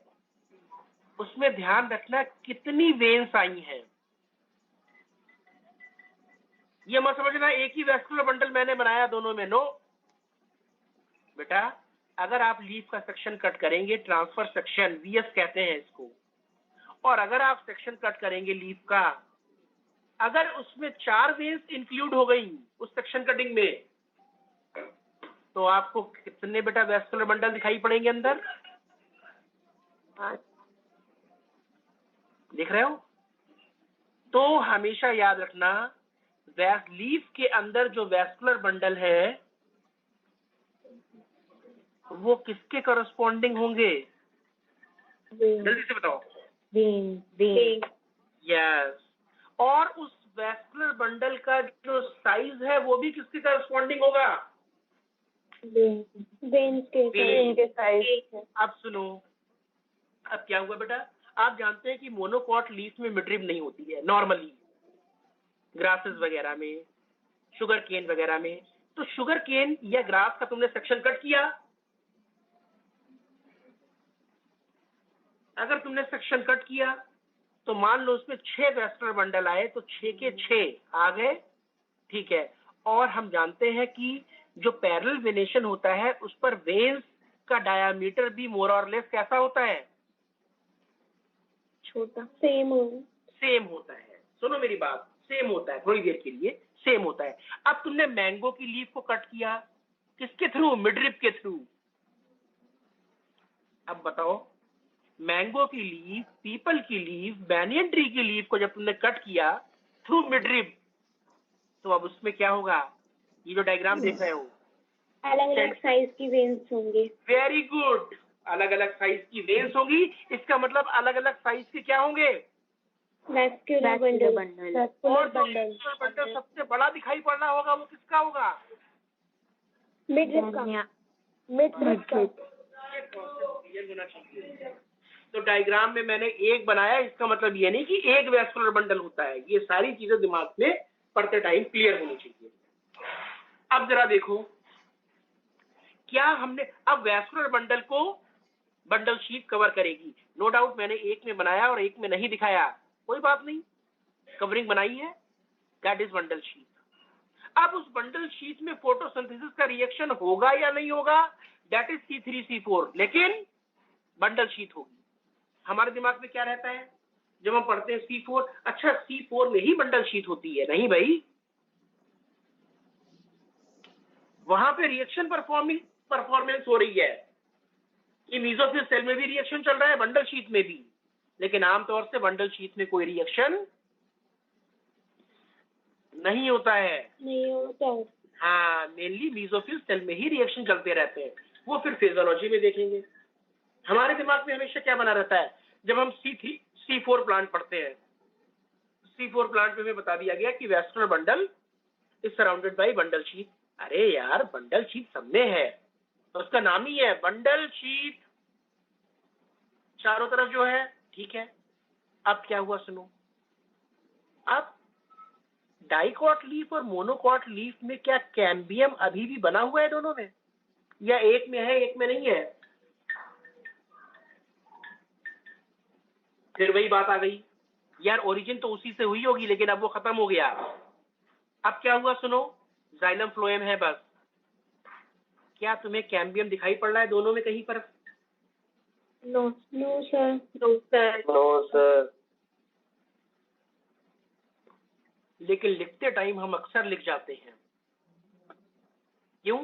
उसमें ध्यान रखना कितनी वेन्स आई हैं। ये मत समझना एक ही वैस्कुलर बंडल मैंने बनाया दोनों में, नो बेटा। अगर आप लीफ का सेक्शन कट करेंगे, ट्रांसफर सेक्शन वीएस कहते हैं इसको, और अगर आप सेक्शन कट करेंगे लीफ का, अगर उसमें 4 वेन्स इंक्लूड हो गई उस सेक्शन कटिंग में, तो आपको कितने बेटा वैस्कुलर बंडल दिखाई पड़ेंगे अंदर? देख रहे हो? तो हमेशा याद रखना लीफ के अंदर जो वैस्कुलर बंडल है वो किसके करस्पॉन्डिंग होंगे? जल्दी से बताओ। वेन। यस, और उस वैस्कुलर बंडल का जो साइज है वो भी किसके करस्पॉन्डिंग होगा? वेन्स के साइज। अब सुनो, अब क्या हुआ बेटा, आप जानते हैं कि मोनोकॉट लीफ में मिडरिब नहीं होती है नॉर्मली, ग्रासेस वगैरह में, शुगर केन वगैरह में। तो शुगर केन या ग्रास का तुमने सेक्शन कट किया, अगर तुमने सेक्शन कट किया तो मान लो उसमें 6 वैस्कुलर बंडल आए, तो 6 के 6 आ गए, ठीक है। और हम जानते हैं कि जो पैरेलल वेनेशन होता है उस पर वेन्स का डायामीटर भी मोर और लेस कैसा होता है? छोटा, सेम होता है। सुनो मेरी बात, सेम होता है, थोड़ी देर के लिए सेम होता है। अब तुमने मैंगो की लीफ को कट किया, किसके थ्रू? मिडरिब के थ्रू। अब बताओ, मैंगो की लीफ, पीपल की लीफ, बैनियन ट्री की लीफ को जब तुमने कट किया थ्रू मिडरिब, तो अब उसमें क्या होगा? ये जो डायग्राम देख रहे हो, अलग अलग साइज की वेन्स होंगे। वेरी गुड, अलग अलग साइज की वेन्स होगी। इसका मतलब अलग अलग साइज के क्या होंगे? Vascular bundle. और जो वैस्कुलर बंडल सबसे बड़ा दिखाई पड़ रहा होगा वो किसका होगा? मिडरिब का। मिडरिब का। क्लियर होना चाहिए। तो डायग्राम में मैंने एक बनाया, इसका मतलब ये नहीं कि एक वैस्कुलर बंडल होता है। ये सारी चीजें दिमाग में पढ़ते टाइम क्लियर होनी चाहिए। अब जरा देखो, क्या हमने अब वैस्कुलर बंडल को बंडल शीट कवर करेगी, नो डाउट। मैंने एक में बनाया और एक में नहीं दिखाया, कोई बात नहीं, कवरिंग बनाई है, दैट इज बंडल शीट। अब उस बंडल शीट में फोटोसिंथेसिस का रिएक्शन होगा या नहीं होगा, दैट इज C3C4, लेकिन बंडल शीट होगी। हमारे दिमाग में क्या रहता है जब हम पढ़ते हैं C4, अच्छा C4 में ही बंडल शीट होती है? नहीं भाई, वहां पे रिएक्शन परफॉर्मेंस हो रही है कि मेसोफिल सेल में भी रिएक्शन चल रहा है, बंडल शीट में भी, लेकिन आमतौर से बंडल शीट में कोई रिएक्शन नहीं होता है। नहीं होता है। हाँ, मेनली मेसोफिल सेल में ही रिएक्शन चलते रहते हैं, वो फिर फिजियोलॉजी में देखेंगे। हमारे दिमाग में हमेशा क्या बना रहता है जब हम C4 प्लांट पढ़ते हैं? C4 प्लांट में हमें बता दिया गया कि vascular bundle is surrounded by bundle sheath. अरे यार, बंडल शीट सब में है, तो उसका नाम ही है बंडल शीट, चारों तरफ जो है, ठीक है। अब क्या हुआ सुनो, अब डाइकॉट लीफ और मोनोकॉट लीफ में क्या कैम्बियम अभी भी बना हुआ है दोनों में, या एक में है एक में नहीं है? फिर वही बात आ गई, यार ओरिजिन तो उसी से हुई होगी, लेकिन अब वो खत्म हो गया। अब क्या हुआ सुनो, जाइलम फ्लोएम है बस। क्या तुम्हें कैम्बियम दिखाई पड़ रहा है दोनों में कहीं पर? No sir. No sir. लेकिन लिखते टाइम हम अक्सर लिख जाते हैं, क्यों?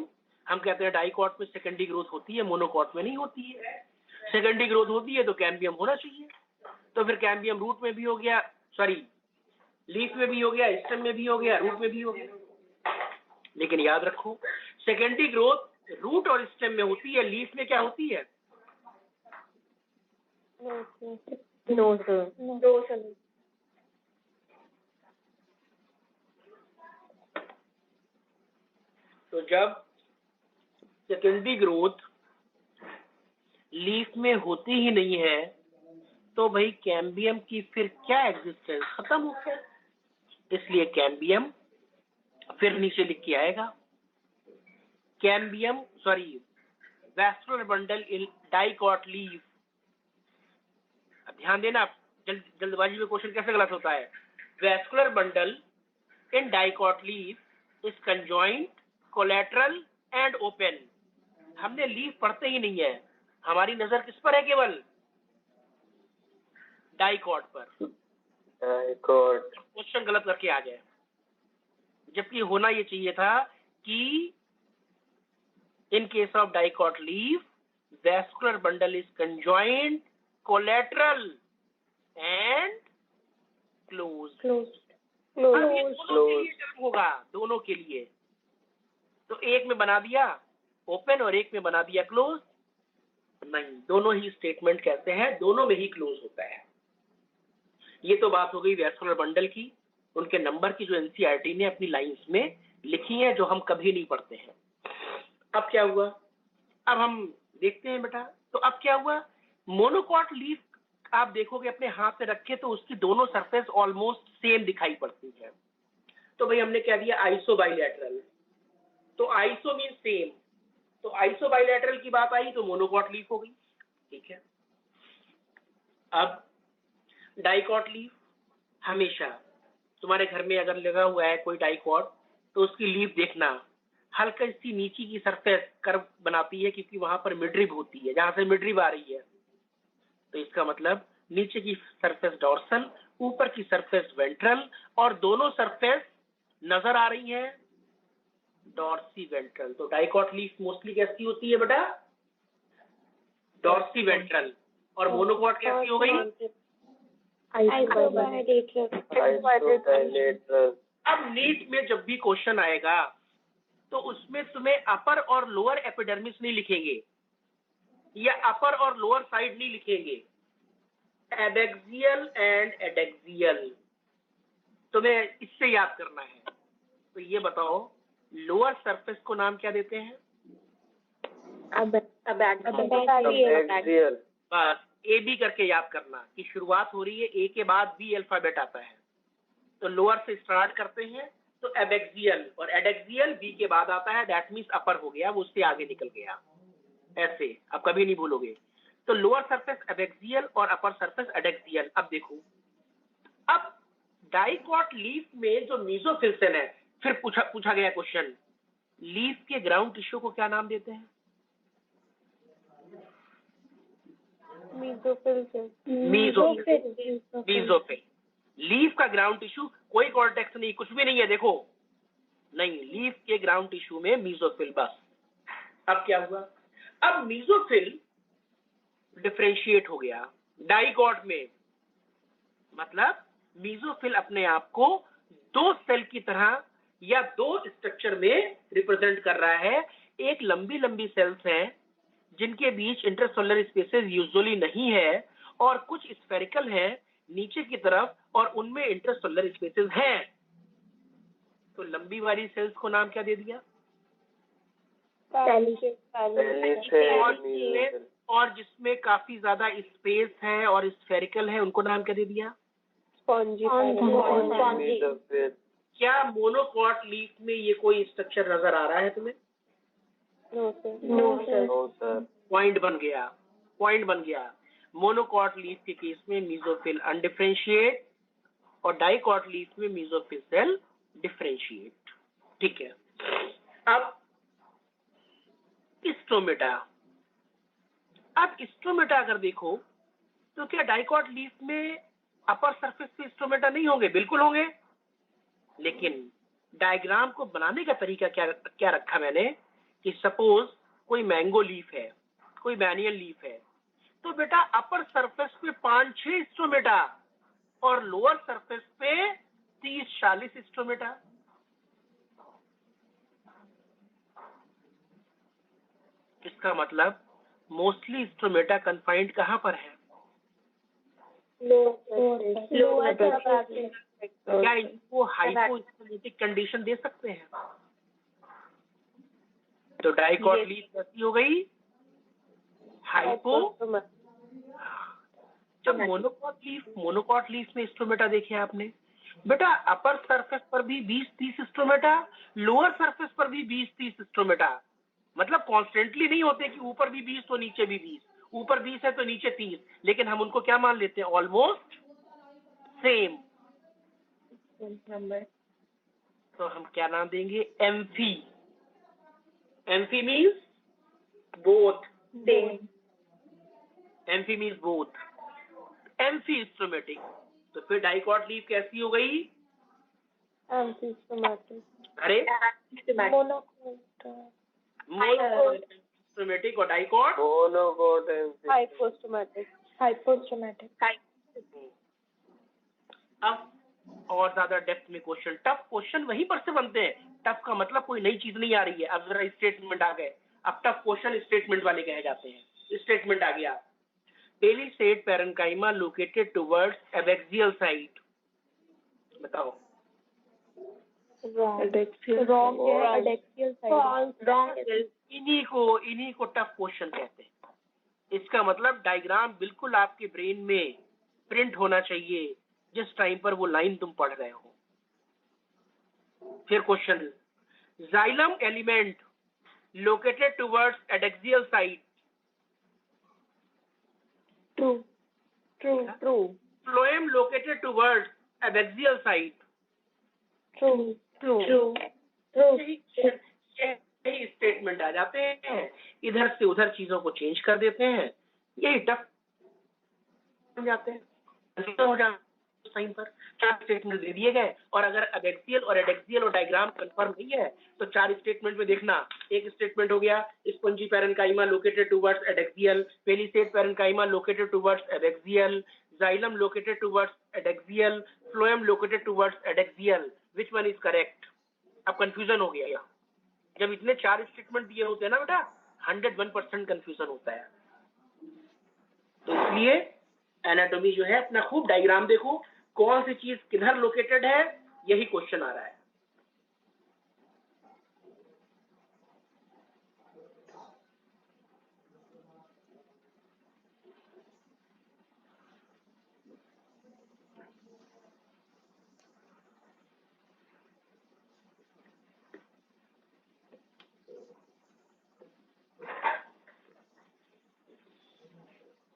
हम कहते हैं डाइकॉट में सेकेंडरी ग्रोथ होती है, मोनोकॉट में नहीं होती है। सेकेंडरी ग्रोथ होती है तो कैम्बियम होना चाहिए, तो फिर कैम्बियम रूट में भी हो गया, सॉरी लीफ में भी हो गया, स्टेम में भी हो गया, रूट में भी हो गया। लेकिन याद रखो, सेकेंडरी ग्रोथ रूट और स्टेम में होती है, लीफ में क्या होती है? No sir. तो जब सेकेंडरी ग्रोथ लीफ में होती ही नहीं है तो भाई कैम्बियम की फिर क्या एग्जिस्टेंस, खत्म हो गया। इसलिए कैम्बियम फिर नीचे लिख के आएगा, cambium sorry vascular bundle in dicot leaf. अब ध्यान देना, जल्दबाजी में क्वेश्चन कैसे गलत होता है। Vascular bundle in dicot leaf is conjoint, collateral and open. हमने लीफ पढ़ते ही नहीं है, हमारी नजर किस पर है? केवल डाइकॉट पर। डाइकॉट। क्वेश्चन गलत करके आ गए, जबकि होना ये चाहिए था कि in case of dicot leaf vascular bundle is conjoint, collateral and close. होगा दोनों के लिए, तो एक में बना दिया ओपन और एक में बना दिया क्लोज? नहीं, दोनों ही स्टेटमेंट कहते हैं दोनों में ही क्लोज होता है। ये तो बात हो गई वैस्कुलर बंडल की, उनके नंबर की जो एनसीईआरटी ने अपनी लाइंस में लिखी है, जो हम कभी नहीं पढ़ते हैं। अब क्या हुआ, अब हम देखते हैं बेटा। तो अब क्या हुआ, मोनोकॉट लीफ आप देखोगे अपने हाथ में रखे तो उसकी दोनों सरफेस ऑलमोस्ट सेम दिखाई पड़ती है। तो भाई हमने क्या दिया, आइसो बाइलैटरल। तो आइसो मीन सेम, तो आइसो बाइलैटरल की बात आई तो मोनोकॉट लीफ हो गई, ठीक है। अब डाइकॉट लीफ, हमेशा तुम्हारे घर में अगर लगा हुआ है कोई डाइकॉट तो उसकी लीफ देखना हल्का सी नीचे की सरफेस कर्व बनाती है, क्योंकि वहां पर मिडरिब होती है, जहां से मिडरिब आ रही है। तो इसका मतलब नीचे की सरफेस डॉर्सल, ऊपर की सरफेस वेंट्रल, और दोनों सरफेस नजर आ रही है डॉर्सी वेंट्रल। तो डाइकॉट लीफ मोस्टली कैसी होती है बेटा, डॉर्सी वेंट्रल। और मोनोकॉट कैसी हो गई, आइसोबाइलेटरल। अब नीट में जब भी क्वेश्चन आएगा तो उसमें तुम्हें अपर और लोअर एपिडर्मिस नहीं लिखेंगे, या अपर और लोअर साइड नहीं लिखेंगे, एबैक्सियल एंड एडेक्सियल तुम्हें इससे याद करना है। तो ये बताओ लोअर सरफेस को नाम क्या देते हैं, एबैक्सियल। बस ए बी करके याद करना कि शुरुआत हो रही है ए के बाद बी अल्फाबेट आता है, तो लोअर से स्टार्ट करते हैं तो एबैक्सियल, और एडेक्सियल बी के बाद आता है, दैट मीन्स अपर हो गया, वो उससे आगे निकल गया, ऐसे आप कभी नहीं भूलोगे। तो लोअर सरफेस एबैक्सियल और अपर सरफेस एडेक्सियल। अब देखो, अब डाइकॉट लीफ में जो मीजोफिल सेल है, फिर पूछा गया क्वेश्चन, लीफ के ग्राउंड टिश्यू को क्या नाम देते हैं, मीजोफिल। लीफ का ग्राउंड टिश्यू, कोई कॉर्टेक्स नहीं, कुछ भी नहीं है, देखो नहीं, लीफ के ग्राउंड टिश्यू में मीजोफिल, बस। अब क्या हुआ, अब मीजोफिल डिफरेंशिएट हो गया डाइकॉट में, मतलब मीजोफिल अपने आप को दो सेल की तरह या दो स्ट्रक्चर में रिप्रेजेंट कर रहा है। एक लंबी लंबी सेल्स हैं जिनके बीच इंटरसेलुलर स्पेसेस यूजुअली नहीं है, और कुछ स्फेरिकल हैं नीचे की तरफ और उनमें इंटरसेलुलर स्पेसेस हैं। तो लंबी वाली सेल्स को नाम क्या दे दिया, और जिसमें काफी ज्यादा स्पेस है और स्फेरिकल है उनको नाम क्या दे दिया, क्या मोनोकॉट लीफ में ये कोई स्ट्रक्चर नजर आ रहा है तुम्हें, नो सर। पॉइंट बन गया, पॉइंट बन गया। मोनोकॉट लीफ के केस में मीजोफिल अनडिफरेंशिएट और डाइकॉट लीफ में मीजोफिल सेल डिफरेंशिएट, ठीक है। अब स्ट्रोमेटा, अब स्ट्रोमेटा अगर देखो तो क्या डाइकॉट लीफ में अपर सरफेस पे स्ट्रोमेटा नहीं होंगे, बिल्कुल होंगे, लेकिन डायग्राम को बनाने का तरीका क्या रखा मैंने कि सपोज कोई मैंगो लीफ है, कोई बैनियन लीफ है, तो बेटा अपर सरफेस पे 5-6 स्ट्रोमेटा और लोअर सरफेस पे 30-40 स्ट्रोमेटा। इसका मतलब मोस्टली स्ट्रोमेटा कन्फाइंड कहां पर है, क्या इनको हाइपोस्टोमेटिक कंडीशन दे सकते हैं। तो डाइकॉट लीफ कैसी हो गई, हाइपो। जब मोनोकॉट लीफ में स्ट्रोमेटा देखे आपने बेटा, अपर सरफेस पर भी 20-30 स्ट्रोमेटा, लोअर सरफेस पर भी 20-30 स्ट्रोमेटा, मतलब कॉन्स्टेंटली नहीं होते कि ऊपर भी 20 तो नीचे भी 20, ऊपर 20 है तो नीचे 30, लेकिन हम उनको क्या मान लेते हैं, ऑलमोस्ट सेम नंबर। तो हम क्या नाम देंगे, amphi. Amphi means both, amphi means both, amphi stomatic. तो फिर डाइकॉट लीफ कैसी हो गई, अरे मोनोस्ट्रोमेटिक और डाइकॉट हाइपोस्टोमेटिक। अब और ज्यादा डेप्थ में क्वेश्चन, टफ क्वेश्चन वहीं पर से बनते हैं। टफ का मतलब कोई नई चीज नहीं आ रही है, अब जरा स्टेटमेंट आ गए, अब टफ क्वेश्चन स्टेटमेंट वाले कहे जाते हैं। स्टेटमेंट आ गया, palisade parenchyma located towards abaxial side. बताओ। इन्हीं को टफ क्वेश्चन कहते हैं। इसका मतलब डायग्राम बिल्कुल आपके ब्रेन में प्रिंट होना चाहिए जिस टाइम पर वो लाइन तुम पढ़ रहे हो। फिर question, xylem element located towards adaxial side. True. Phloem located towards abaxial side. True. यही स्टेटमेंट आ जाते हैं, इधर से उधर चीजों को चेंज कर देते हैं, यही टफ हो जाते हैं। हो जाते टाइम पर 4 स्टेटमेंट दे दिए गए, और अगर एबैक्सियल और एडैक्सियल और डायग्राम कंफर्म नहीं है तो 4 स्टेटमेंट में देखना। एक स्टेटमेंट हो गया spongy parenchyma located towards adaxial, palisade parenchyma located towards abaxial, xylem located towards adaxial, phloem located towards adaxial. Which one is correct? अब कंफ्यूजन हो गया। जब इतने 4 स्टेटमेंट दिए होते हैं ना बेटा, 101% कंफ्यूजन होता है। तो इसलिए एनाटॉमी जो है अपना खूब डायग्राम देखो, कौन सी चीज किधर लोकेटेड है, यही क्वेश्चन आ रहा है।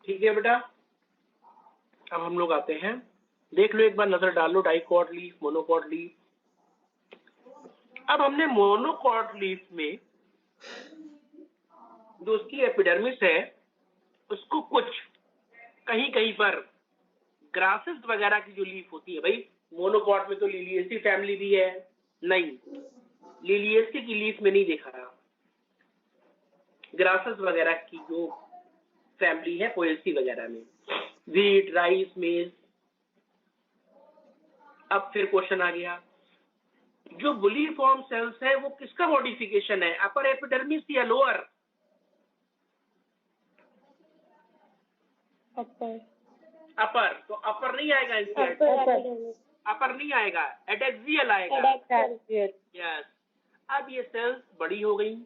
ठीक है बेटा, अब हम लोग आते हैं, देख लो एक बार नजर डाल लो डाइकॉट लीफ, मोनोकॉट लीफ। अब हमने मोनोकॉट लीफ में जो उसकी एपिडर्मिस है उसको कुछ कहीं कहीं पर ग्रासेस वगैरह की जो लीफ होती है, भाई मोनोकॉट में तो लिलिएसी फैमिली भी है, नहीं लिलिएसी की लीफ में नहीं देखा, ग्रासेस वगैरह की जो फैमिली है पोएसी वगैरह में, व्हीट, राइस, मेज। अब फिर क्वेश्चन आ गया, जो बुलीफॉर्म सेल्स है वो किसका मॉडिफिकेशन है, अपर एपिडर्मिस या लोअर? अपर। तो अपर नहीं आएगा इसके, अपर नहीं आएगा, एडैक्सियल आएगा। यस। अब ये सेल्स बड़ी हो गई,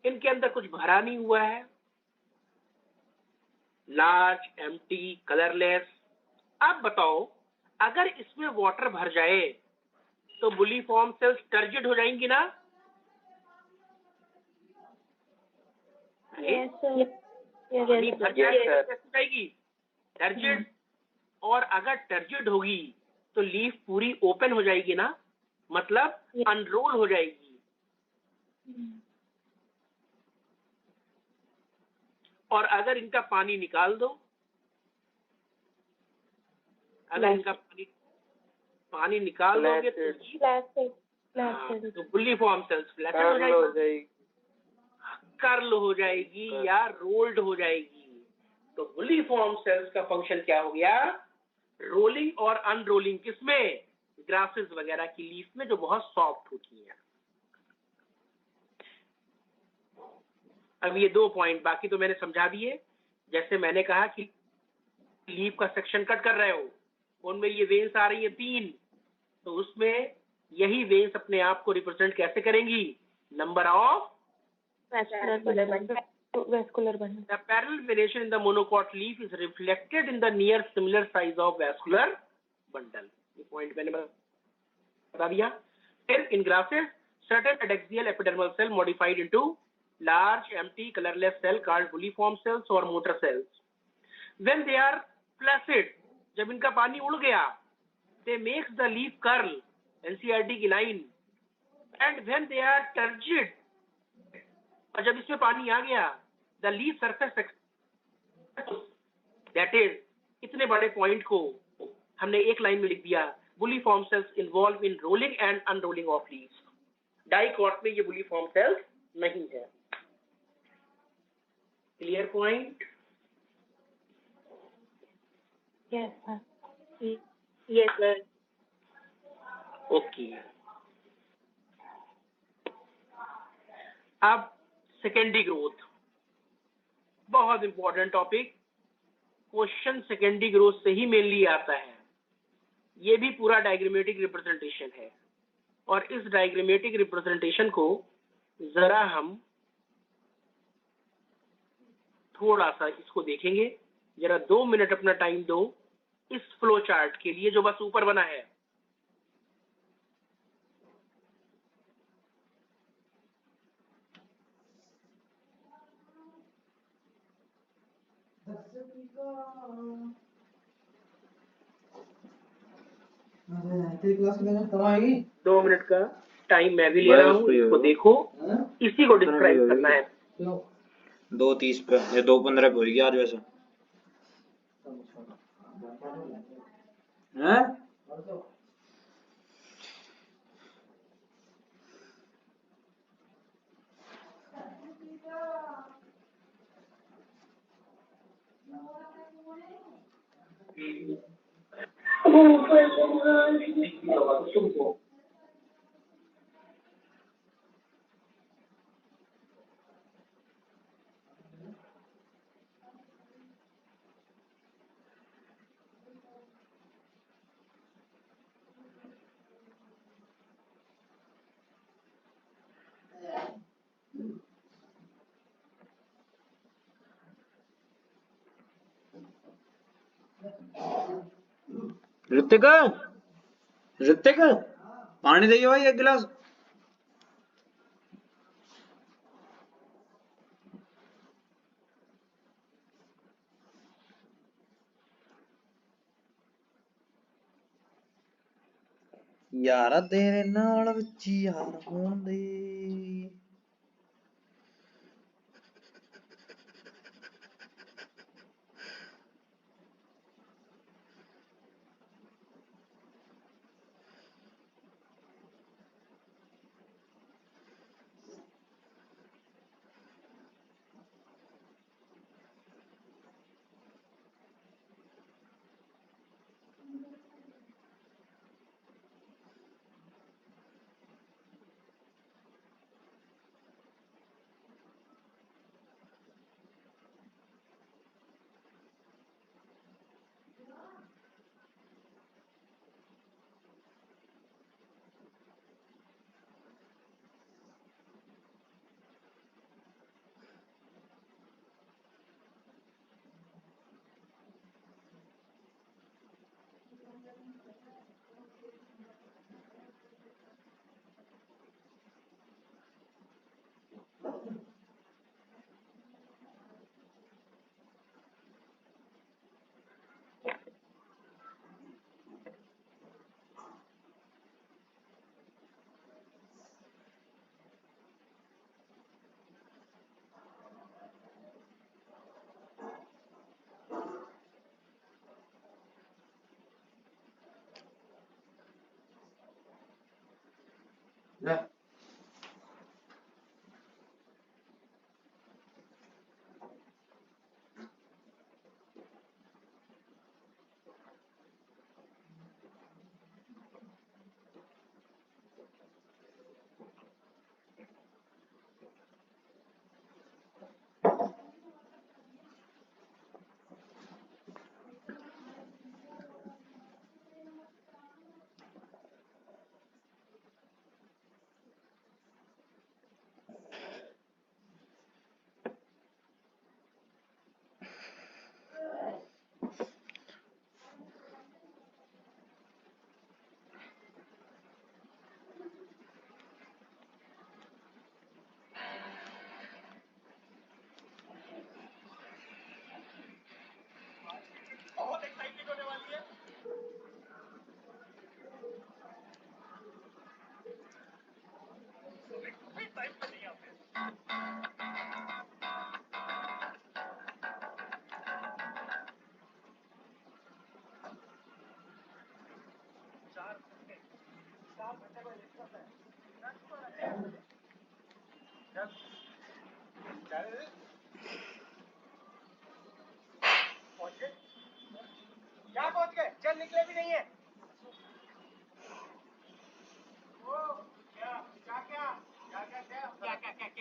इनके अंदर कुछ भरा नहीं हुआ है, लार्ज, एम्प्टी, कलरलेस। अब बताओ, अगर इसमें वाटर भर जाए तो बुलीफॉर्म सेल्स टर्जिड हो जाएंगी ना? पानी भर जाए तो जाएगी टर्जिड, और अगर टर्जिड होगी तो लीफ पूरी ओपन हो जाएगी ना, मतलब अनरोल हो जाएगी। और अगर इनका पानी निकाल दो, अगर इनका पानी निकाल दोगे तो बुलीफॉर्म सेल्स फ्लैटेड हो जाएगी, कर्ल हो जाएगी या रोल्ड हो जाएगी। तो बुलीफॉर्म सेल्स का फंक्शन क्या हो गया? रोलिंग और अनरोलिंग। किसमें? ग्रासेस वगैरह की लीफ में जो बहुत सॉफ्ट होती है। अब ये 2 पॉइंट, बाकी तो मैंने समझा दिए। जैसे मैंने कहा कि लीफ का सेक्शन कट कर रहे हो, उनमें ये वेन्स आ रही है 3, तो उसमें यही वेन्स अपने आप को रिप्रेजेंट कैसे करेंगी? Number of vascular bundle. The parallel variation in the monocot leaf is reflected in the near similar size of vascular bundle. ये पॉइंट मैंने बता दिया। फिर in grasses, certain adaxial epidermal cell modified into large, empty, colorless cell called bulliform cells or motor cells. When they are flaccid, जब इनका पानी उड़ गया, they makes the leaf curl, NCERT की line, and when they are turgid, और जब इसमें पानी आ गया, the leaf surface, that is, इतने बड़े पॉइंट को हमने एक लाइन में लिख दिया, bulliform cells involve in rolling and unrolling of leaves. Dicot में ये बुलीफॉर्म सेल्स नहीं है। Clear point? Yes, sir. Yes sir. Okay, अब सेकेंडरी ग्रोथ, बहुत important topic. Question secondary growth से ही मेनली आता है। ये भी पूरा डायग्रामेटिक रिप्रेजेंटेशन है, और इस डायग्रामेटिक रिप्रेजेंटेशन को जरा हम थोड़ा सा इसको देखेंगे। जरा 2 मिनट अपना टाइम दो इस फ्लो चार्ट के लिए जो बस ऊपर बना है। क्लास 2 मिनट का टाइम मैं भी ले रहा हूँ, इसको देखो, इसी को डिस्क्राइब करना है। 2:30 पे या 2:15 पे होगी आज वैसे हैं। ऋतिक ऋतिक पानी दे भाई 1 गिलास। यार तेरे नाल विच यार होण दे। क्या पहुंच गए? चल निकले भी नहीं है। क्या क्या क्या क्या क्या क्या क्या क्या क्या क्या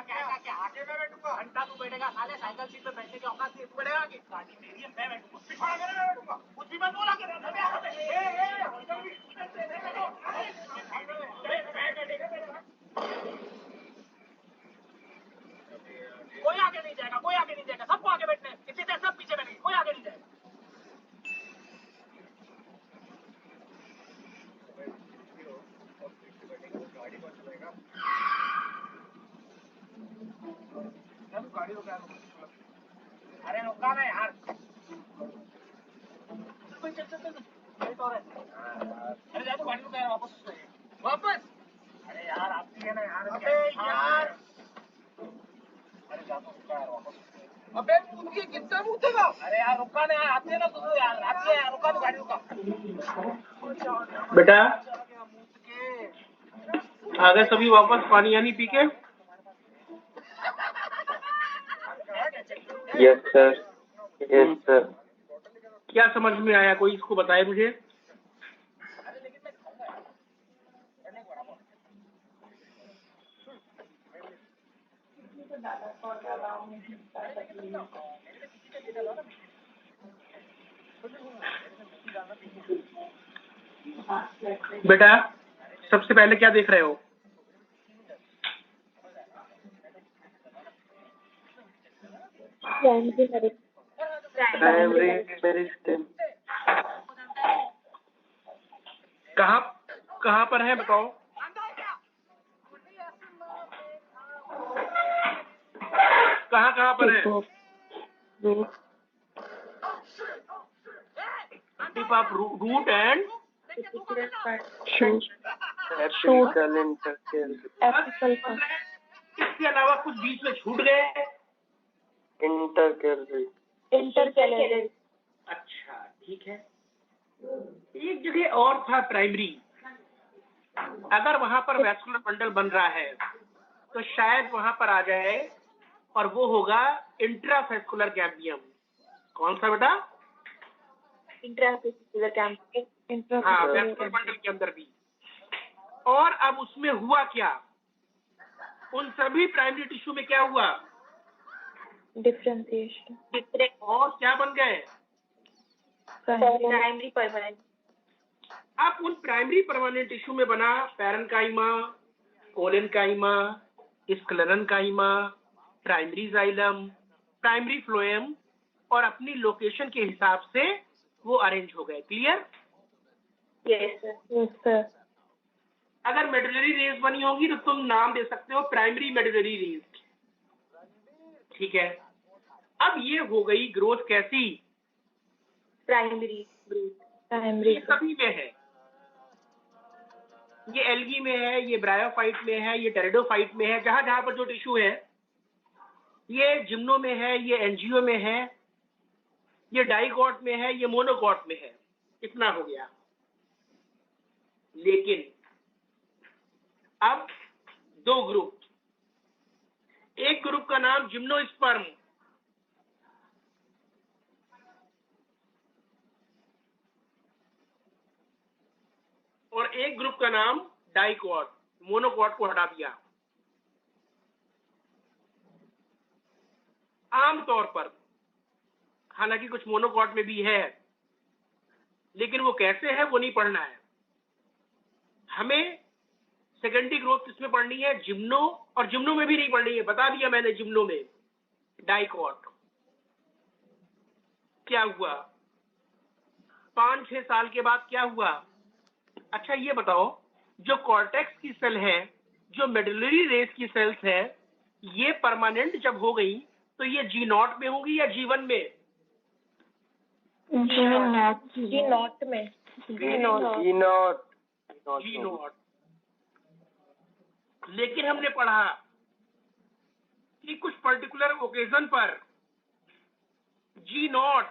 क्या क्या क्या आगे में बैठूंगा। घंटा तू बैठेगा साले, साइकिल सीट पे बैठने की औकात नहीं, तू बैठेगा आगे? गाड़ी मेरी है, मैं बैठूंगा, कुछ भी खड़ा कर, मैं बैठूंगा, कुछ भी मत बोला कर, अबे यहाँ पे, कोई आगे नहीं जाएगा, कोई आगे नहीं जाएगा, सबको आगे बैठने, इतनी देर सब पीछे बैठेंगे, कोई आगे नहीं जाएगा। गाड़ी रोका, अरे रोका ना यार, चल चल चल चल, गाड़ी तो है, अरे जा तू गाड़ी रोका यार, वापस वापस, अरे यार आपकी है ना यार, अबे यार, अरे जा तू रुका यार, वापस, अबे मुझे कितना मुझेगा, अरे यार रुका ना यार, आते ना तू यार, आते यार, रुका तो गाड़ी रुका बेटा आ गए सभी वापस पानी यानी पी के? Yes sir, yes sir. क्या समझ में आया, कोई इसको बताए मुझे? बेटा सबसे पहले क्या देख रहे हो? Primary meristem. कहाँ कहाँ पर है बताओ? कहाँ पर है? Tip of root and apical intercalary. इसके अलावा कुछ बीच में छूट गए? इंटरकैलरी। अच्छा ठीक है। एक जगह और था प्राइमरी, अगर वहां पर वैस्कुलर बंडल बन रहा है तो शायद वहां पर आ जाए और वो होगा इंट्रावेस्कुलर कैम्बियम। कौन सा बेटा? Intravascular cambium. हाँ वैस्कुलर बंडल के अंदर भी। और अब उसमें हुआ क्या? उन सभी प्राइमरी टिश्यू में क्या हुआ? डिफरेंशिएशन। और क्या बन गए? Primary permanent. अब उन प्राइमरी परमानेंट टिश्यू में बना parenchyma, collenchyma, sclerenchyma, primary xylem, primary phloem, और अपनी लोकेशन के हिसाब से वो अरेंज हो गए। क्लियर? Yes sir. अगर मेडुलरी रेज बनी होगी तो तुम नाम दे सकते हो प्राइमरी मेडुलरी रेज। ठीक है। अब ये हो गई ग्रोथ कैसी? Primary growth. ये सभी में है, ये एल्गी में है, ये ब्रायोफाइट में है, ये टेरिडोफाइट में है, जहां जहां पर जो टिश्यू है, ये जिम्नो में है, ये एंजियो में है, ये डाइगॉट में है, ये मोनोगॉट में है। इतना हो गया। लेकिन अब दो ग्रुप, एक ग्रुप का नाम जिम्नोस्पर्म, और एक ग्रुप का नाम डाइकॉट। मोनोकॉट को हटा दिया। आमतौर पर, हालांकि कुछ मोनोकॉट में भी है, लेकिन वो कैसे है वो नहीं पढ़ना है हमें। सेकेंडरी ग्रोथ किसमें पढ़नी है? जिम्नो, और जिम्नो में भी नहीं पढ़नी है, बता दिया मैंने। जिम्नो में डाइकॉट। क्या हुआ 5-6 साल के बाद? क्या हुआ? अच्छा ये बताओ, जो कॉर्टेक्स की सेल है, जो मेडुलरी रेस की सेल्स है, ये परमानेंट जब हो गई तो ये G0 में होंगी या G1 में? G0 में। G0। लेकिन हमने पढ़ा कि कुछ पर्टिकुलर ओकेजन पर G0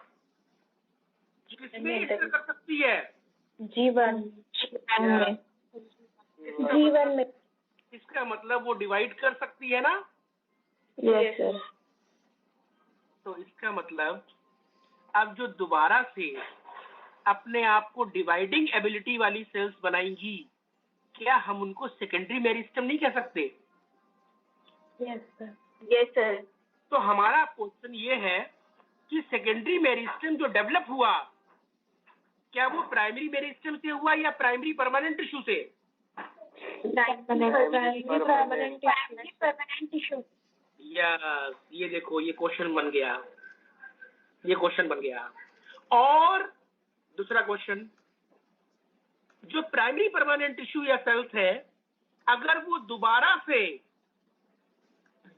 किसमें एंटर कर सकती है? G1 में। इसका मतलब वो डिवाइड कर सकती है ना? Yes sir. तो इसका मतलब अब जो दोबारा से अपने आप को डिवाइडिंग एबिलिटी वाली सेल्स बनाएंगी, क्या हम उनको सेकेंडरी मेरिस्टेम नहीं कह सकते? Yes sir. तो हमारा क्वेश्चन ये है कि सेकेंडरी मेरिस्टेम जो डेवलप हुआ, क्या वो प्राइमरी मेरिस्टेम से हुआ या प्राइमरी परमानेंट टिश्यू से? Permanent tissue. यस, ये देखो, ये क्वेश्चन बन गया, ये क्वेश्चन बन गया। और दूसरा क्वेश्चन, जो प्राइमरी परमानेंट टिश्यू या सेल्स है, अगर वो दोबारा से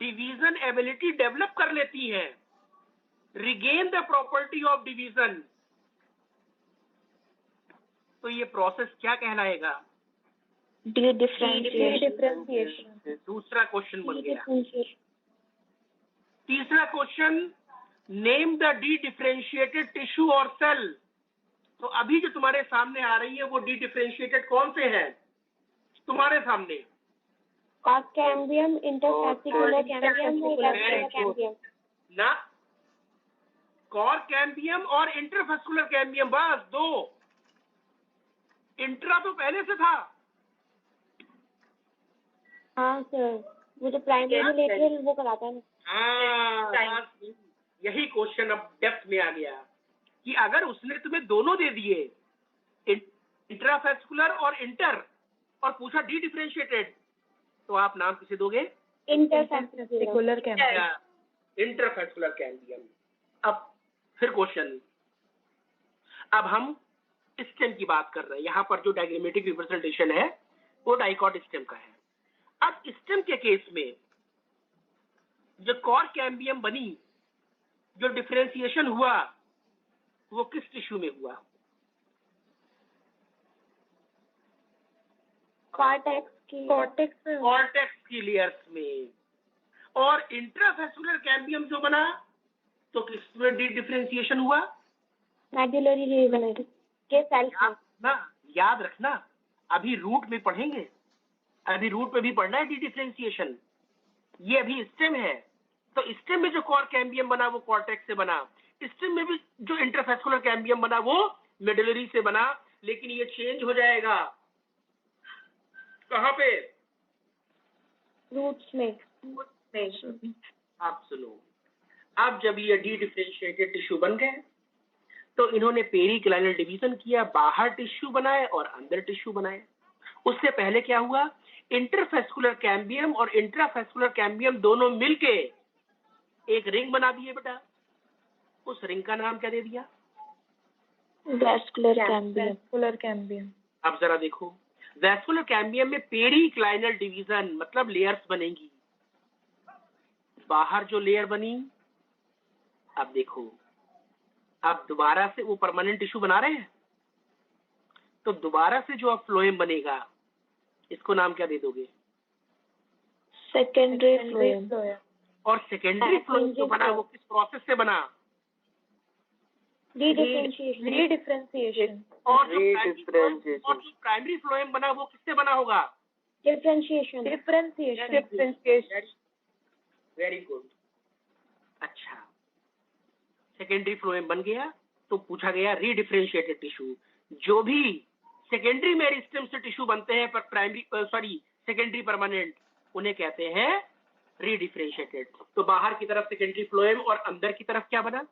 डिवीजन एबिलिटी डेवलप कर लेती हैं, regain the property of division, तो ये प्रोसेस क्या कहलाएगा? डिफरेंशिएशन। दूसरा क्वेश्चन बन गया। तीसरा question, name the D differentiated tissue और सेल। तो अभी जो तुम्हारे सामने आ रही है वो डी डिफरेंशिएटेड कौन से हैं तुम्हारे सामने? कैम्बियम, इंटरफैसिकुलर कैम्बियम और वैस्कुलर कैम्बियम। ना, कॉर कैम्बियम और इंटरफैस्कुलर कैम्बियम, बस दो। इंट्रा तो पहले से था। हाँ सर, वो जो प्राइमरी लेटरल वो कराता है ना। हाँ, यही क्वेश्चन अब डेप्थ में आ गया कि अगर उसने तुम्हें दोनों दे दिए, इंट्राफैस्कुलर और इंटर, और पूछा डी डिफरेंशिएटेड, तो आप नाम किसे दोगे? Interfascicular cambium. Interfascicular cambium. अब फिर क्वेश्चन, अब हम स्टेम की बात कर रहे हैं। यहाँ पर जो डायग्रामेटिक रिप्रेजेंटेशन है वो डाइकॉट स्टेम का है। अब स्टेम के केस में जो कॉर कैम्बियम बनी, जो डिफरेंशिएशन हुआ, वो किस टिश्यू में हुआ? कॉर्टेक्स की लेयर्स में। और इंट्राफैस्कुलर कैम्बियम जो बना, तो किस में डिफरेंशिएशन हुआ? मेडुलरी रीजन के सेल्स में। याद रखना, अभी रूट में पढ़ेंगे, अभी रूट में भी पढ़ना है डी डिफरेंशिएशन। ये अभी स्टेम है, तो स्टेम में जो कॉर कैम्बियम बना वो कॉर्टेक्स से बना, स्टेम में भी जो इंटरफैस्कुलर कैम्बियम बना वो मेडुलरी से बना। लेकिन ये चेंज हो जाएगा कहाँ पे? रूट्स में। आप सुनो, अब जब ये डी डिफरेंशिएटेड टिश्यू बन गए, तो इन्होंने पेरिक्लाइनल डिवीजन किया, बाहर टिश्यू बनाए और अंदर टिश्यू बनाए। उससे पहले क्या हुआ? इंटरफैस्कुलर कैम्बियम और इंट्राफैस्कुलर कैम्बियम दोनों मिलके एक रिंग बना दिए बेटा। उस रिंग का नाम क्या दे दिया? Vascular cambium. अब जरा देखो, वैस्कुलर कैम्बियम में पेरिक्लाइनल डिवीजन मतलब लेयर्स बनेंगी। बाहर जो लेयर बनी, अब देखो, अब दोबारा से वो परमानेंट टिश्यू बना रहे हैं, तो दोबारा से जो अब फ्लोएम बनेगा, इसको नाम क्या दे दोगे? Secondary phloem. और सेकेंडरी फ्लोएम जो बना वो किस प्रोसेस से बना? रीडिफरेंशिएशन। और जो प्राइमरी फ्लोएम बना वो किससे बना होगा? डिफरेंशिएशन। Very good. अच्छा, सेकेंडरी फ्लोएम बन गया, तो पूछा गया रीडिफरेंशिएटेड टिश्यू। जो भी सेकेंडरी मेरिस्टेम से टिश्यू बनते हैं पर सेकेंडरी परमानेंट, उन्हें कहते हैं रीडिफरेंशिएटेड। तो बाहर की तरफ सेकेंडरी फ्लोएम और अंदर की तरफ क्या बना?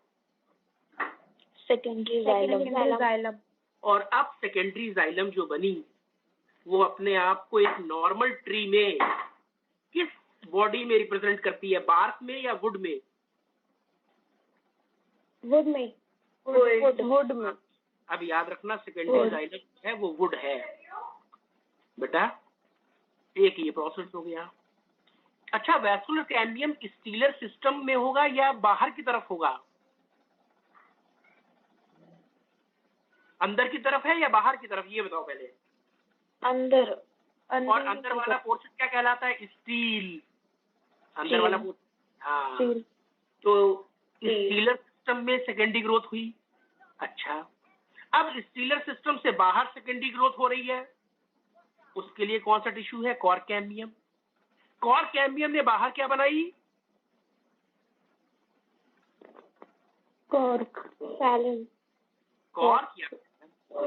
Secondary xylem. और अब सेकेंडरी जाइलम जो बनी वो अपने आप को एक नॉर्मल ट्री में किस बॉडी में रिप्रेजेंट करती है? बार्क में या वुड में? वुड में। अब याद रखना, सेकेंडरी जाइलम है वो वुड है बेटा। एक ये प्रोसेस हो गया। अच्छा, वैस्कुलर कैम्बियम स्टीलर सिस्टम में होगा या बाहर की तरफ होगा? अंदर की तरफ है या बाहर की तरफ, ये बताओ पहले। अंदर। और अंदर वाला पोर्शन क्या कहलाता है? स्टील। अंदर वाला पोर्शन, हाँ। तो स्टीलर सिस्टम में सेकेंडरी ग्रोथ हुई। अच्छा, अब स्टीलर सिस्टम से बाहर सेकेंडरी ग्रोथ हो रही है, उसके लिए कौन सा टिश्यू है? Cork cambium. कॉर कैम्बियम ने बाहर क्या बनाई? कॉर्क सैलन। कॉर्क या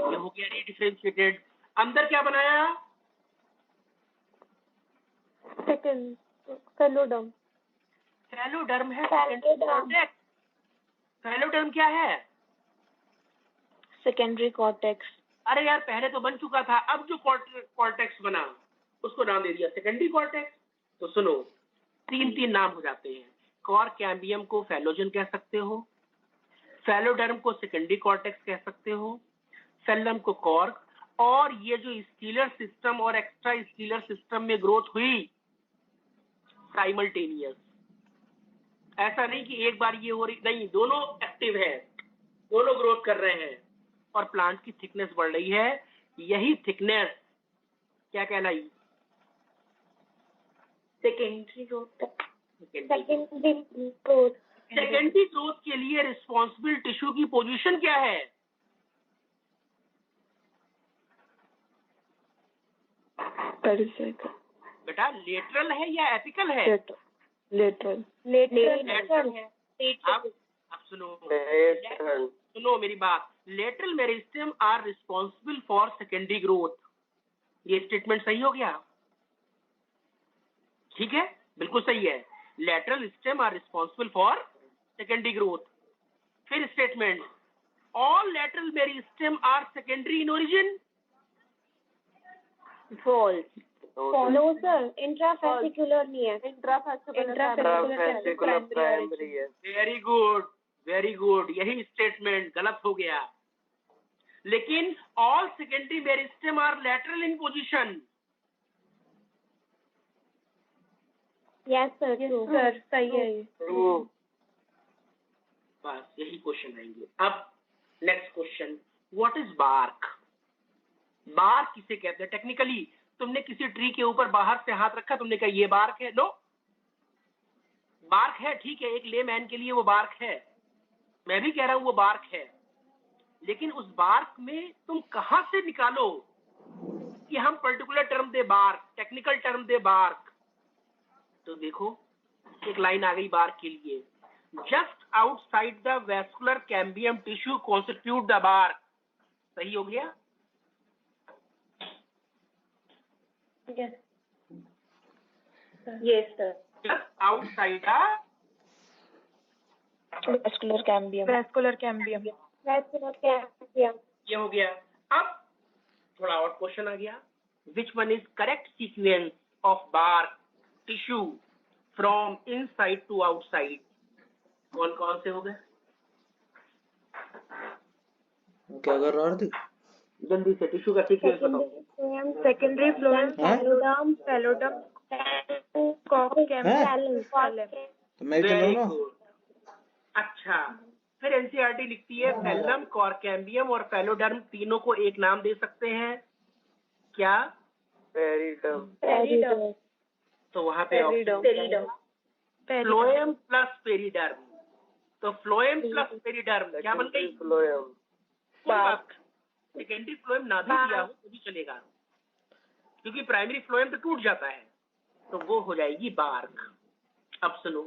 ये हो गया रीडिफरेंशिएटेड। अंदर क्या बनाया? Second phelloderm. फैलोडर्म है Phyloderm. कॉर्टेक्स। फैलोडर्म क्या है? Secondary cortex. अरे यार पहले तो बन चुका था, अब जो कॉर्टेक्स बना उसको नाम दे दिया सेकेंडरी कॉर्टेक्स। तो सुनो, तीन नाम हो जाते हैं। कॉर कैम्बियम को फैलोजन कह सकते हो, फैलोडर्म को सेकेंडरी कॉर्टेक्स कह सकते हो, फेलम को कॉर्क, और ये जो स्कीलर सिस्टम और एक्स्ट्रा स्कीलर सिस्टम में ग्रोथ हुई साइमल्टेनियस। ऐसा नहीं कि एक बार ये हो रही, नहीं, दोनों एक्टिव है, दोनों ग्रोथ कर रहे हैं और प्लांट की थिकनेस बढ़ रही है। यही थिकनेस क्या कहलाई? Secondary growth. सेकेंडरी ग्रोथ के लिए रिस्पॉन्सिबल टिश्यू की पोजीशन क्या है? बेटा लेटरल है या एपिकल है? लेटरल। लेटरल है। अब सुनो मेरी बात, lateral meristem are responsible for secondary growth. ये स्टेटमेंट सही हो गया? ठीक है, बिल्कुल सही है। Lateral stem are responsible for secondary growth. फिर statement, all lateral meristem are secondary in origin. False. No sir, intrafascicular नहीं है। इंट्राफेसिकुलर प्राइमरी है। वेरी गुड, वेरी गुड, यही स्टेटमेंट गलत हो गया। लेकिन all secondary meristem are lateral in position. Yes sir, sir सही है ये। बस यही क्वेश्चन रहेंगे। अब next question, what is bark? Bark किसे कहते हैं टेक्निकली? तुमने किसी ट्री के ऊपर बाहर से हाथ रखा, तुमने कहा ये बार्क है? नो, बार्क है, ठीक है, एक लेमैन के लिए वो बार्क है, मैं भी कह रहा हूं वो बार्क है। लेकिन उस बार्क में तुम कहां से निकालो कि हम पर्टिकुलर टर्म दे बार्क, टेक्निकल टर्म दे बार्क? तो देखो एक लाइन आ गई बार्क के लिए, just outside the vascular cambium tissue constitute the bark. सही हो गया? Yes sir. Just outside the vascular cambium. ये हो गया। अब थोड़ा और क्वेश्चन आ गया, which one is correct sequence of bark tissue from inside to outside? कौन कौन से हो गए? क्या कर रहा थी? जल्दी से टिश्यू का सीक्वेंस बताओ। सेकेंडरी फ्लोएम, फैलोडर्म, तो मैं चल रहा हूँ ना। अच्छा, फिर एनसीईआरटी लिखती है फैलम, कॉर्कैम्बियम और फैलोडर्म तीनों को एक नाम दे सकते हैं क्या? पेरिडर्म। तो वहां पे फ्लोएम प्लस पेरिडर्म। तो फ्लोएम प्लस पेरिडर्म क्या बन गई? बार्क। सेकेंडरी फ्लोएम ना भी दिया हो तो भी चलेगा, क्योंकि प्राइमरी फ्लोएम तो टूट जाता है, तो वो हो जाएगी बार्क। अब सुनो,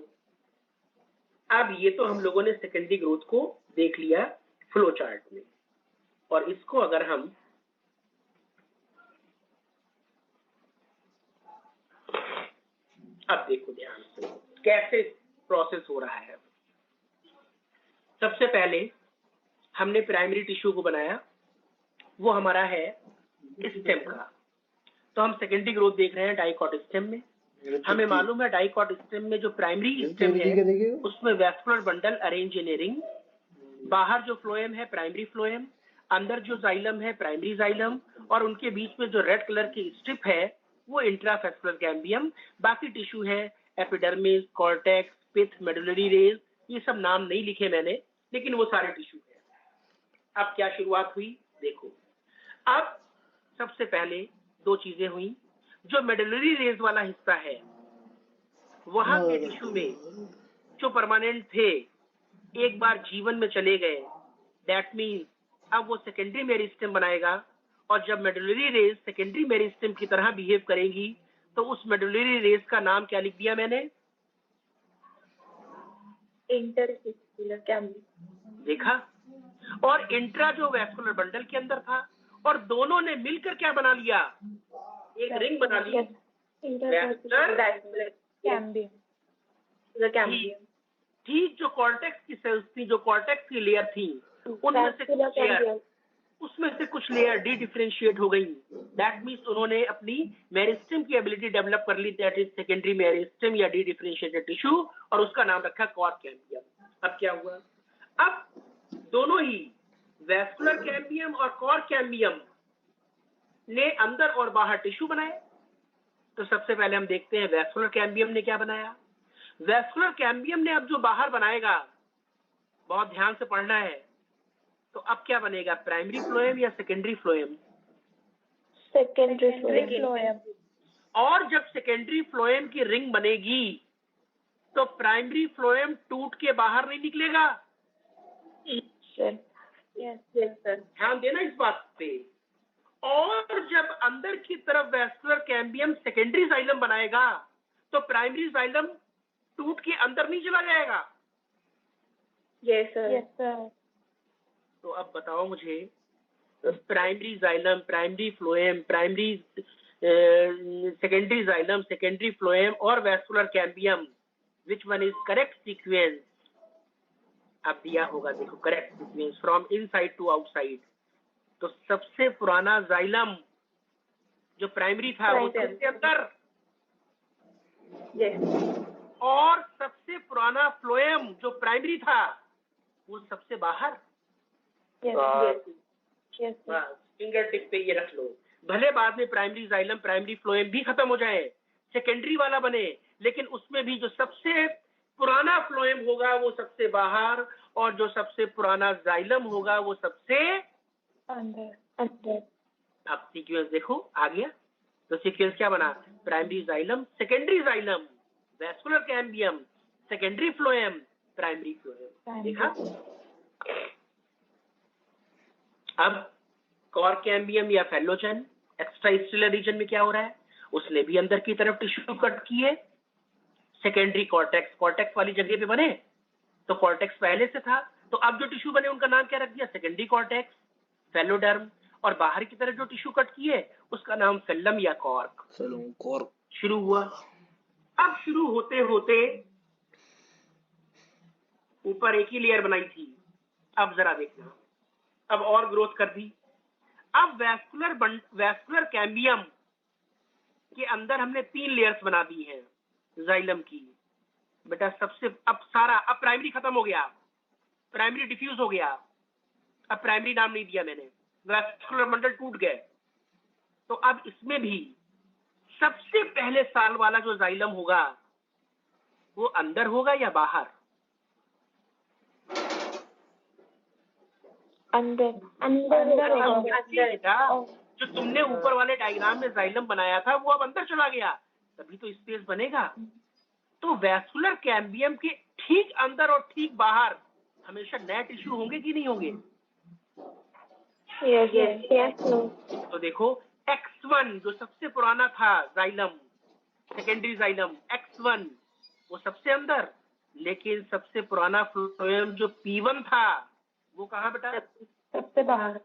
अब ये तो हम लोगों ने सेकेंडरी ग्रोथ को देख लिया फ्लो चार्ट में, और इसको अगर हम अब देखो ध्यान से कैसे प्रोसेस हो रहा है। सबसे पहले हमने प्राइमरी टिश्यू को बनाया, वो हमारा है स्टेम का। तो हम सेकेंडरी ग्रोथ देख रहे हैं डाइकॉट स्टेम में। हमें मालूम है डाइकॉट स्टेम में जो प्राइमरी स्टेम है उसमें vascular bundle arrange in a ring, बाहर जो फ्लोएम है प्राइमरी फ्लोएम, अंदर जो जाइलम है प्राइमरी जाइलम, और उनके बीच में जो रेड कलर की स्ट्रिप है वो इंट्राफेस्कुलर कैम्बियम। बाकी टिश्यू है एपिडर्मिस, कॉर्टेक्स, पिथ, मेडुलरी रेज, ये सब नाम नहीं लिखे मैंने, लेकिन वो सारे टिश्यू है। अब क्या शुरुआत हुई देखो, अब सबसे पहले दो चीजें हुई। जो मेडुलरी रेज वाला हिस्सा है वहां के टिश्यू में जो परमानेंट थे एक बार जीवन में चले गए, दैट मीन्स अब वो सेकेंडरी मेरिस्टेम बनाएगा, और जब मेडुलरी रेज सेकेंडरी मेरिस्टेम की तरह बिहेव करेंगी तो उस मेडुलरी रेज का नाम क्या लिख दिया मैंने? Interfascicular cambium. देखा? और इंट्रा जो वैस्कुलर बंडल के अंदर था, और दोनों ने मिलकर क्या बना लिया? एक रिंग बना ली, वैस्कुलर कैम्बियम। vascular cambium. ठीक जो कॉर्टेक्स की सेल्स थी, जो कॉर्टेक्स की लेयर थी, उनमें से Vascular कुछ लेयर, cambium. उसमें से कुछ लेयर डी डिफरेंशिएट हो गई. दैट मीन्स उन्होंने अपनी मेरिस्टेम की एबिलिटी डेवलप कर ली, दैट इज सेकेंडरी मेरिस्टेम या डी डिफरेंशिएटेड टिश्यू, और उसका नाम रखा कॉर्क कैम्बियम. अब क्या हुआ? अब दोनों ही वैस्कुलर कैम्बियम और कॉर्क कैम्बियम ने अंदर और बाहर टिश्यू बनाए. तो सबसे पहले हम देखते हैं वैस्कुलर कैम्बियम ने क्या बनाया. वैस्कुलर कैम्बियम ने अब जो बाहर बनाएगा, बहुत ध्यान से पढ़ना है. तो अब क्या बनेगा, प्राइमरी फ्लोएम या सेकेंडरी फ्लोएम? Secondary Phloem. और जब सेकेंडरी फ्लोएम की रिंग बनेगी तो प्राइमरी फ्लोएम टूट के बाहर नहीं निकलेगा. Sir. Yes, sir. ध्यान देना इस बात पे. और जब अंदर की तरफ वैस्कुलर कैम्बियम सेकेंडरी जाइलम बनाएगा तो प्राइमरी जाइलम टूट के अंदर नहीं चला जाएगा. Yes, sir. Yes, sir. तो अब बताओ मुझे, primary xylem, primary phloem, primary secondary xylem, secondary phloem और vascular cambium, which one is correct sequence? अब दिया होगा, देखो correct sequence from inside to outside. तो सबसे पुराना जाइलम जो प्राइमरी था वो Primary. सबसे अंदर, Yes. और सबसे पुराना फ्लोएम जो प्राइमरी था वो सबसे बाहर. Yes. Yes. Yes, sir. बस फिंगर टिप पे ये रख लो. भले बाद में प्राइमरी जाइलम, प्राइमरी फ्लोएम भी खत्म हो जाए, सेकेंडरी वाला बने, लेकिन उसमें भी जो सबसे पुराना फ्लोएम होगा वो सबसे बाहर, और जो सबसे पुराना जाइलम होगा वो सबसे. Under. Under. अब सीक्वेंस देखो आ गया. तो सीक्वेंस क्या बना, primary xylem, secondary xylem, vascular cambium, secondary phloem, primary phloem. देखा. अब कॉर्क कैम्बियम या फेलोजन एक्स्ट्रा स्टेलर रीजन में क्या हो रहा है, उसने भी अंदर की तरफ टिश्यू कट किए. सेकेंडरी कॉर्टेक्स, कॉर्टेक्स वाली जगह पे बने, तो कॉर्टेक्स पहले से था, तो अब जो टिश्यू बने उनका नाम क्या रख दिया, सेकेंडरी कॉर्टेक्स, फेलोडर्म. और बाहर की तरफ जो टिश्यू कट किए उसका नाम फेल्लम या कॉर्क. कॉर्क शुरू हुआ. अब शुरू होते होते ऊपर एक ही लेयर बनाई थी, अब जरा देखना, अब और ग्रोथ कर दी. अब वैस्कुलर कैम्बियम के अंदर हमने 3 लेयर्स बना दी हैं जाइलम की. बेटा सबसे अब प्राइमरी खत्म हो गया, प्राइमरी डिफ्यूज हो गया. अब प्राइमरी नाम नहीं दिया मैंने, वैस्कुलर मंडल टूट गए. तो अब इसमें भी सबसे पहले साल वाला जो जाइलम होगा वो अंदर होगा या बाहर? Under. Under. बेटा जो तुमने ऊपर वाले डायग्राम में जाइलम बनाया था वो अब अंदर चला गया, तभी तो स्पेस बनेगा. तो वैस्कुलर कैम्बियम के ठीक अंदर और ठीक बाहर हमेशा नए टिश्यू होंगे कि नहीं होंगे? Yes. Yes. Yes. Sir. तो देखो X1 जो सबसे पुराना था जाइलम, सेकेंडरी जाइलम X1 वो सबसे अंदर, लेकिन सबसे पुराना फ्लोएम जो P1 था वो कहाँ बेटा? सबसे बाहर.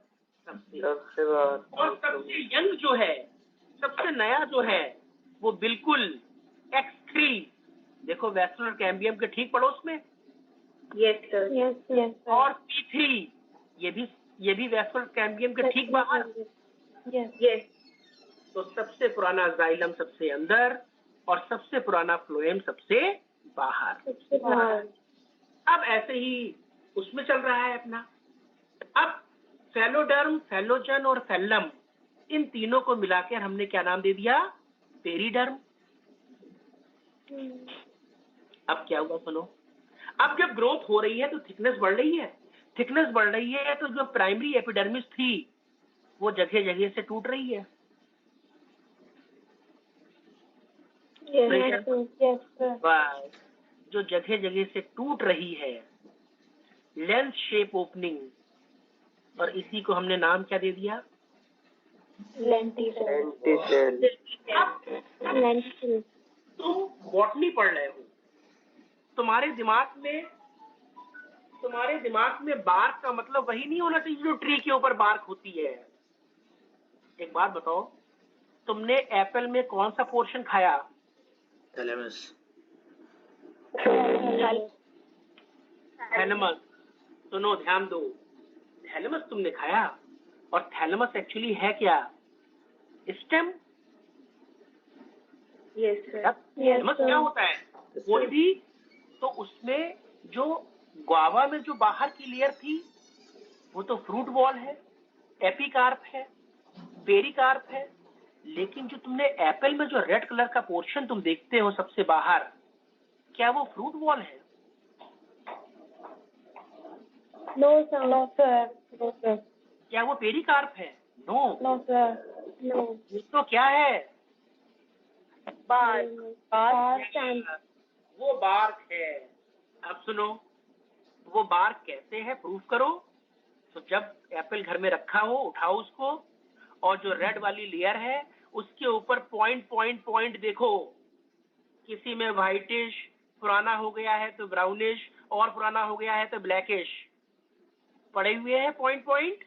सबसे बाहर. और सबसे यंग जो है, सबसे नया जो है वो बिल्कुल X3, देखो वैस्कुलर कैम्बियम के ठीक पड़ोस में. Yes, sir. Yes. Yes. Sir. और P3 ये भी वैस्कुलर कैम्बियम के ठीक बाहर. Yes. Yes. तो सबसे पुराना जाइलम सबसे अंदर और सबसे पुराना फ्लोएम सबसे बाहर. सबसे बाहर. अब ऐसे ही उसमें चल रहा है अपना. अब फेलोडर्म, फेलोजन और फेल्लम, इन तीनों को मिलाकर हमने क्या नाम दे दिया, पेरिडर्म. अब क्या हुआ सुनो, अब जब ग्रोथ हो रही है तो थिकनेस बढ़ रही है. थिकनेस बढ़ रही है तो जो प्राइमरी एपिडर्मिस थी वो जगह जगह से टूट रही है. Yes. Yes. Sir. बस जो जगह जगह से टूट रही है, लेंथ शेप ओपनिंग, और इसी को हमने नाम क्या दे दिया, Lentil. अब Lentil. तुम बॉटनी पढ़ रहे हो, तुम्हारे दिमाग में बार्क का मतलब वही नहीं होना चाहिए जो ट्री के ऊपर बार्क होती है. एक बात बताओ, तुमने एप्पल में कौन सा पोर्शन खाया? थैलेमस. थैलेमस। सुनो, ध्यान दो, थैलेमस तुमने खाया, और थैलेमस एक्चुअली है क्या? स्टेम। Yes, sir. थैलेमस क्या होता है? कोई भी, तो उसमें जो ग्वावा में जो बाहर की लेयर थी वो तो फ्रूट बॉल है, एपिकार्प है, पेरिकार्प है, लेकिन जो तुमने एप्पल में जो रेड कलर का पोर्शन तुम देखते हो सबसे बाहर, क्या वो फ्रूट बॉल है? No, sir. No, sir. No, sir. क्या वो पेरिकार्प है? नो। No, sir. No. तो क्या है? Bark. Bark. वो बार्क है। अब सुनो, वो बार्क कैसे है, प्रूफ करो। तो जब एप्पल घर में रखा हो, उठाओ उसको, और जो रेड वाली लेयर है उसके ऊपर पॉइंट पॉइंट पॉइंट देखो। किसी में व्हाइटिश, पुराना हो गया है तो ब्राउनिश, और पुराना हो गया है तो ब्लैकिश पड़े हुए हैं point point.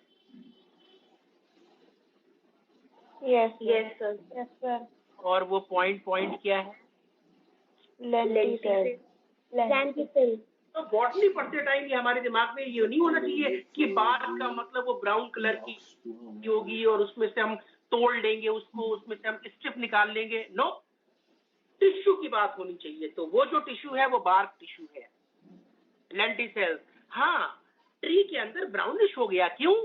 Yes. Yes, sir. Yes, sir. और वो पॉइंट पॉइंट क्या है? Lentil. Lentil. तो बॉटनी पढ़ते टाइम ये हमारे दिमाग में ये नहीं होना चाहिए कि बार्क का मतलब वो ब्राउन कलर की होगी और उसमें से हम तोड़ लेंगे उसको, उसमें से हम स्ट्रिप निकाल लेंगे। नो, टिश्यू की बात होनी चाहिए। तो वो जो टिश्यू है वो बार्क टिश्यू है, लेंटिसेल्स। हाँ, ट्री के अंदर ब्राउनिश हो गया, क्यों?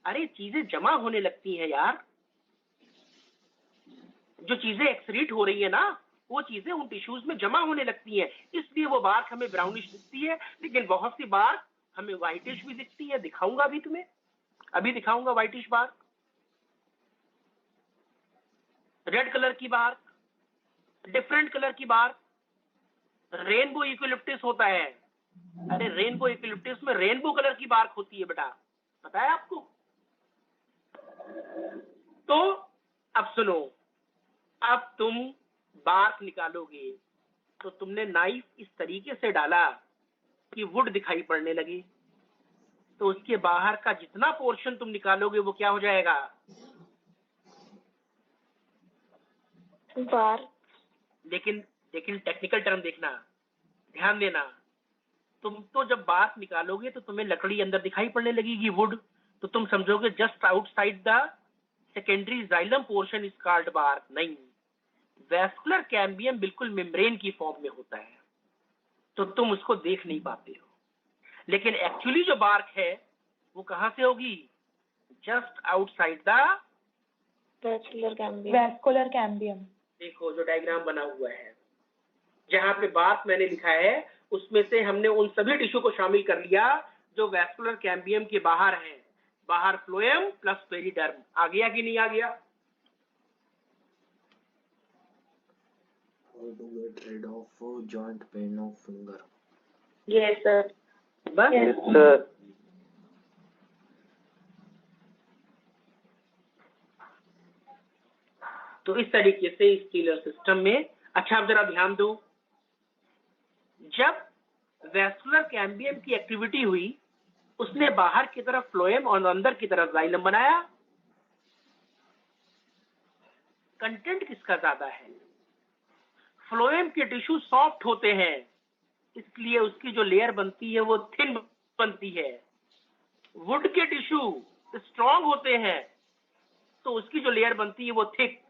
अरे चीजें जमा होने लगती हैं यार, जो चीजें एक्सक्रीट हो रही है ना, वो चीजें उन टिश्यूज में जमा होने लगती हैं, इसलिए वो बार्क हमें ब्राउनिश दिखती है। लेकिन बहुत सी बार्क हमें व्हाइटिश भी दिखती है। दिखाऊंगा अभी तुम्हें, अभी दिखाऊंगा व्हाइटिश बार्क, रेड कलर की बार्क, डिफरेंट कलर की बार्क। रेनबो यूकेलिप्टस होता है। अरे रेनबो यूकेलिप्टस में रेनबो कलर की बार्क होती है बेटा, पता है आपको? तो अब सुनो, अब तुम बार्क निकालोगे तो तुमने नाइफ इस तरीके से डाला कि वुड दिखाई पड़ने लगी, तो उसके बाहर का जितना पोर्शन तुम निकालोगे वो क्या हो जाएगा? Bark. लेकिन टेक्निकल टर्म देखना, ध्यान देना। तुम तो जब बार्क निकालोगे तो तुम्हें लकड़ी अंदर दिखाई पड़ने लगेगी, वुड, तो तुम समझोगे just outside the secondary xylem portion is called bark. नहीं, वैस्कुलर कैम्बियम बिल्कुल मेम्ब्रेन की फॉर्म में होता है, तो तुम उसको देख नहीं पाते हो। लेकिन एक्चुअली जो बार्क है वो कहां से होगी? Just outside the Vascular cambium. Vascular cambium. देखो जो डायग्राम बना हुआ है, जहां पे बार्क मैंने लिखा है, उसमें से हमने उन सभी टिश्यू को शामिल कर लिया जो वैस्कुलर कैम्बियम के बाहर हैं। बाहर फ्लोएम प्लस पेरिडर्म। आ गया कि नहीं आ गया? How to get rid of joint pain of finger? Yes, sir. बस Yes. सर तो इस तरीके से स्टीलर सिस्टम में। अच्छा, अब जरा ध्यान दो, जब वैस्कुलर कैम्बियम की एक्टिविटी हुई, उसने बाहर की तरफ फ्लोएम और अंदर की तरफ जाइलम बनाया। कंटेंट किसका ज्यादा है? फ्लोएम के टिश्यू सॉफ्ट होते हैं, इसलिए उसकी जो लेयर बनती है वो थिन बनती है। वुड के टिश्यू स्ट्रॉन्ग होते हैं, तो उसकी जो लेयर बनती है वो थिक।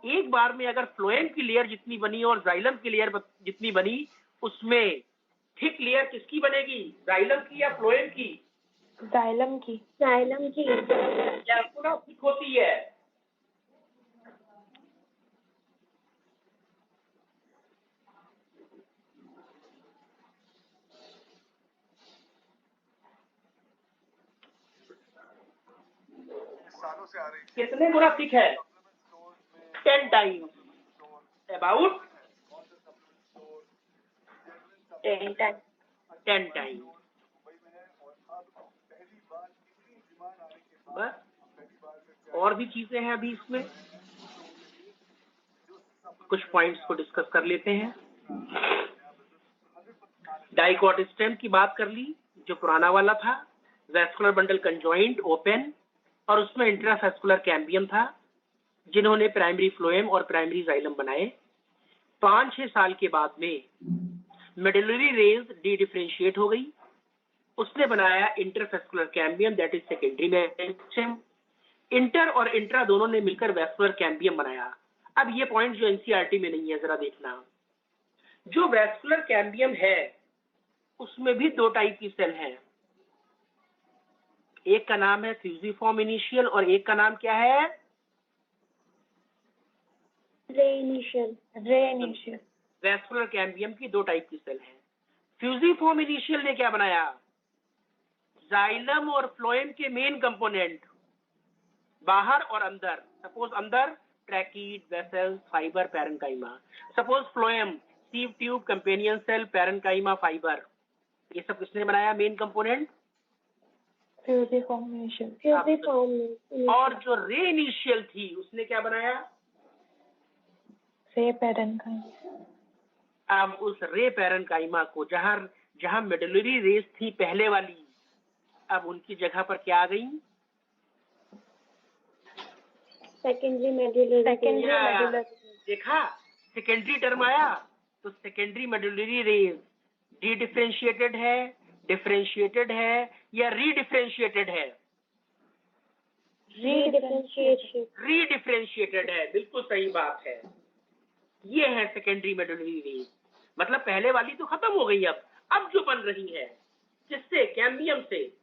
एक बार में अगर फ्लोएम की लेयर जितनी बनी और जाइलम की लेयर जितनी बनी, उसमें थिक लेयर किसकी बनेगी? जाइलम की या फ्लोएम की? Xylem की. Xylem की. क्या पूरा थिक होती है? सालों से आ रही कितने गुना थिक है? 10 टाइम्स, अबाउट 10 times. 10 टाइम्स। बस और भी चीजें हैं अभी इसमें, कुछ पॉइंट्स को डिस्कस कर लेते हैं। डाइकॉट स्टेम की बात कर ली, जो पुराना वाला था। वैस्कुलर बंडल कंजॉइंट ओपन, और उसमें इंट्रावैस्कुलर कैम्बियम था, जिन्होंने प्राइमरी फ्लोएम और प्राइमरी जाइलम बनाए। 5-6 साल के बाद में मेडुलरी रेंज डी डिफरेंशिएट हो गई, उसने बनाया इंटरवेस्कुलर कैम्बियम, दैट इज सेकेंडरी में। इंटर और इंट्रा दोनों ने मिलकर वेस्कुलर कैम्बियम बनाया। अब ये पॉइंट जो एनसीईआरटी में नहीं है, जरा देखना। जो वेस्कुलर कैम्बियम है उसमें भी दो टाइप की सेल हैं, एक का नाम है फ्यूजिफॉर्म इनिशियल और एक का नाम क्या है? रे इनिशियल। वेस्कुलर कैम्बियम की दो टाइप की सेल है। फ्यूजिफॉर्म इनिशियल ने क्या बनाया? जाइलम और फ्लोएम के मेन कंपोनेंट बाहर और अंदर। सपोज अंदर tracheid, vessels, fibre, parenchyma. Suppose phloem sieve tube, companion cell, parenchyma, fibre. ये सब किसने बनाया मेन कंपोनेंट? Fusiform initial. और जो रे इनिशियल थी उसने क्या बनाया? रे पैरेन्काइमा। अब उस रे पैरेन्काइमा को जहां मेडुलरी रेस थी पहले वाली, अब उनकी जगह पर क्या आ गई? Secondary medullary. देखा, सेकेंडरी टर्म आया तो secondary medullary race D differentiated है, डिफरेंशिएटेड है या रीडिफरेंशिएटेड है? रीडिफरेंशिएटेड है, बिल्कुल सही बात है। ये है सेकेंडरी मेडुलरी रेस। मतलब पहले वाली तो खत्म हो गई, अब जो बन रही है किससे? कैम्बियम से।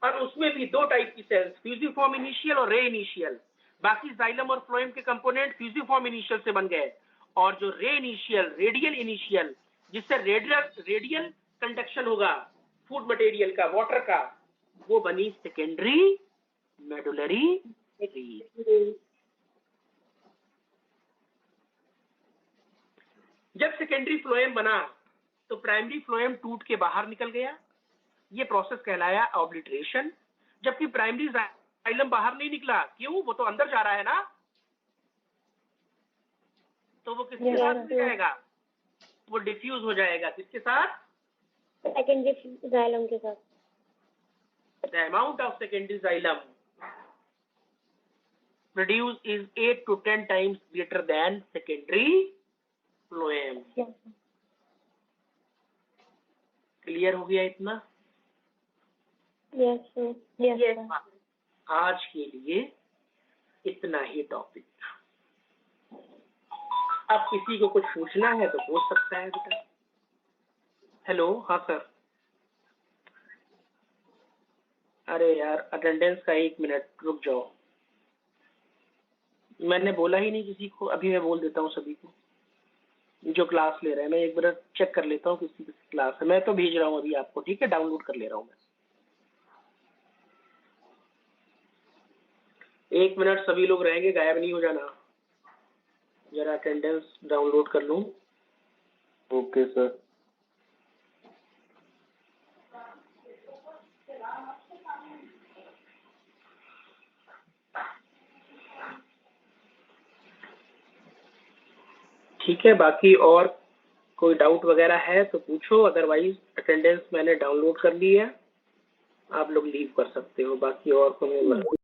और उसमें भी दो टाइप की सेल्स, फ्यूजिफॉर्म इनिशियल और रे इनिशियल। बाकी जाइलम और फ्लोएम के कंपोनेंट फ्यूजिफॉर्म इनिशियल से बन गए, और जो रे इनिशियल, रेडियल इनिशियल, जिससे रेडियल कंडक्शन होगा फूड मटेरियल का, वाटर का, वो बनी सेकेंडरी मेडुलरी रेस। जब सेकेंडरी फ्लोएम बना तो प्राइमरी फ्लोएम टूट के बाहर निकल गया, ये प्रोसेस कहलाया ऑब्लिटरेशन। जबकि प्राइमरी जाइलम बाहर नहीं निकला, क्यों? वो तो अंदर जा रहा है ना, तो वो किसके साथ मिल जाएगा? वो डिफ्यूज हो जाएगा। किसके साथ? सेकेंडरी जाइलम के साथ। The amount of secondary xylem produced is 8 to 10 times greater than secondary phloem. Clear हो गया इतना? Yes sir. आज के लिए इतना ही टॉपिक था। अब किसी को कुछ पूछना है तो पूछ सकता है बेटा। हेलो, हाँ सर। अरे यार, अटेंडेंस का 1 मिनट रुक जाओ, मैंने बोला ही नहीं किसी को। अभी मैं बोल देता हूँ सभी को जो क्लास ले रहे हैं। मैं एक बार चेक कर लेता हूँ किसी क्लास है। मैं तो भेज रहा हूँ अभी आपको, ठीक है? डाउनलोड कर ले रहा हूँ मैं। 1 मिनट, सभी लोग रहेंगे, गायब नहीं हो जाना। जरा अटेंडेंस डाउनलोड कर लूँ। Okay sir. ठीक है, बाकी और कोई डाउट वगैरह है तो पूछो, अदरवाइज अटेंडेंस मैंने डाउनलोड कर ली है, आप लोग लीव कर सकते हो। बाकी और को मैं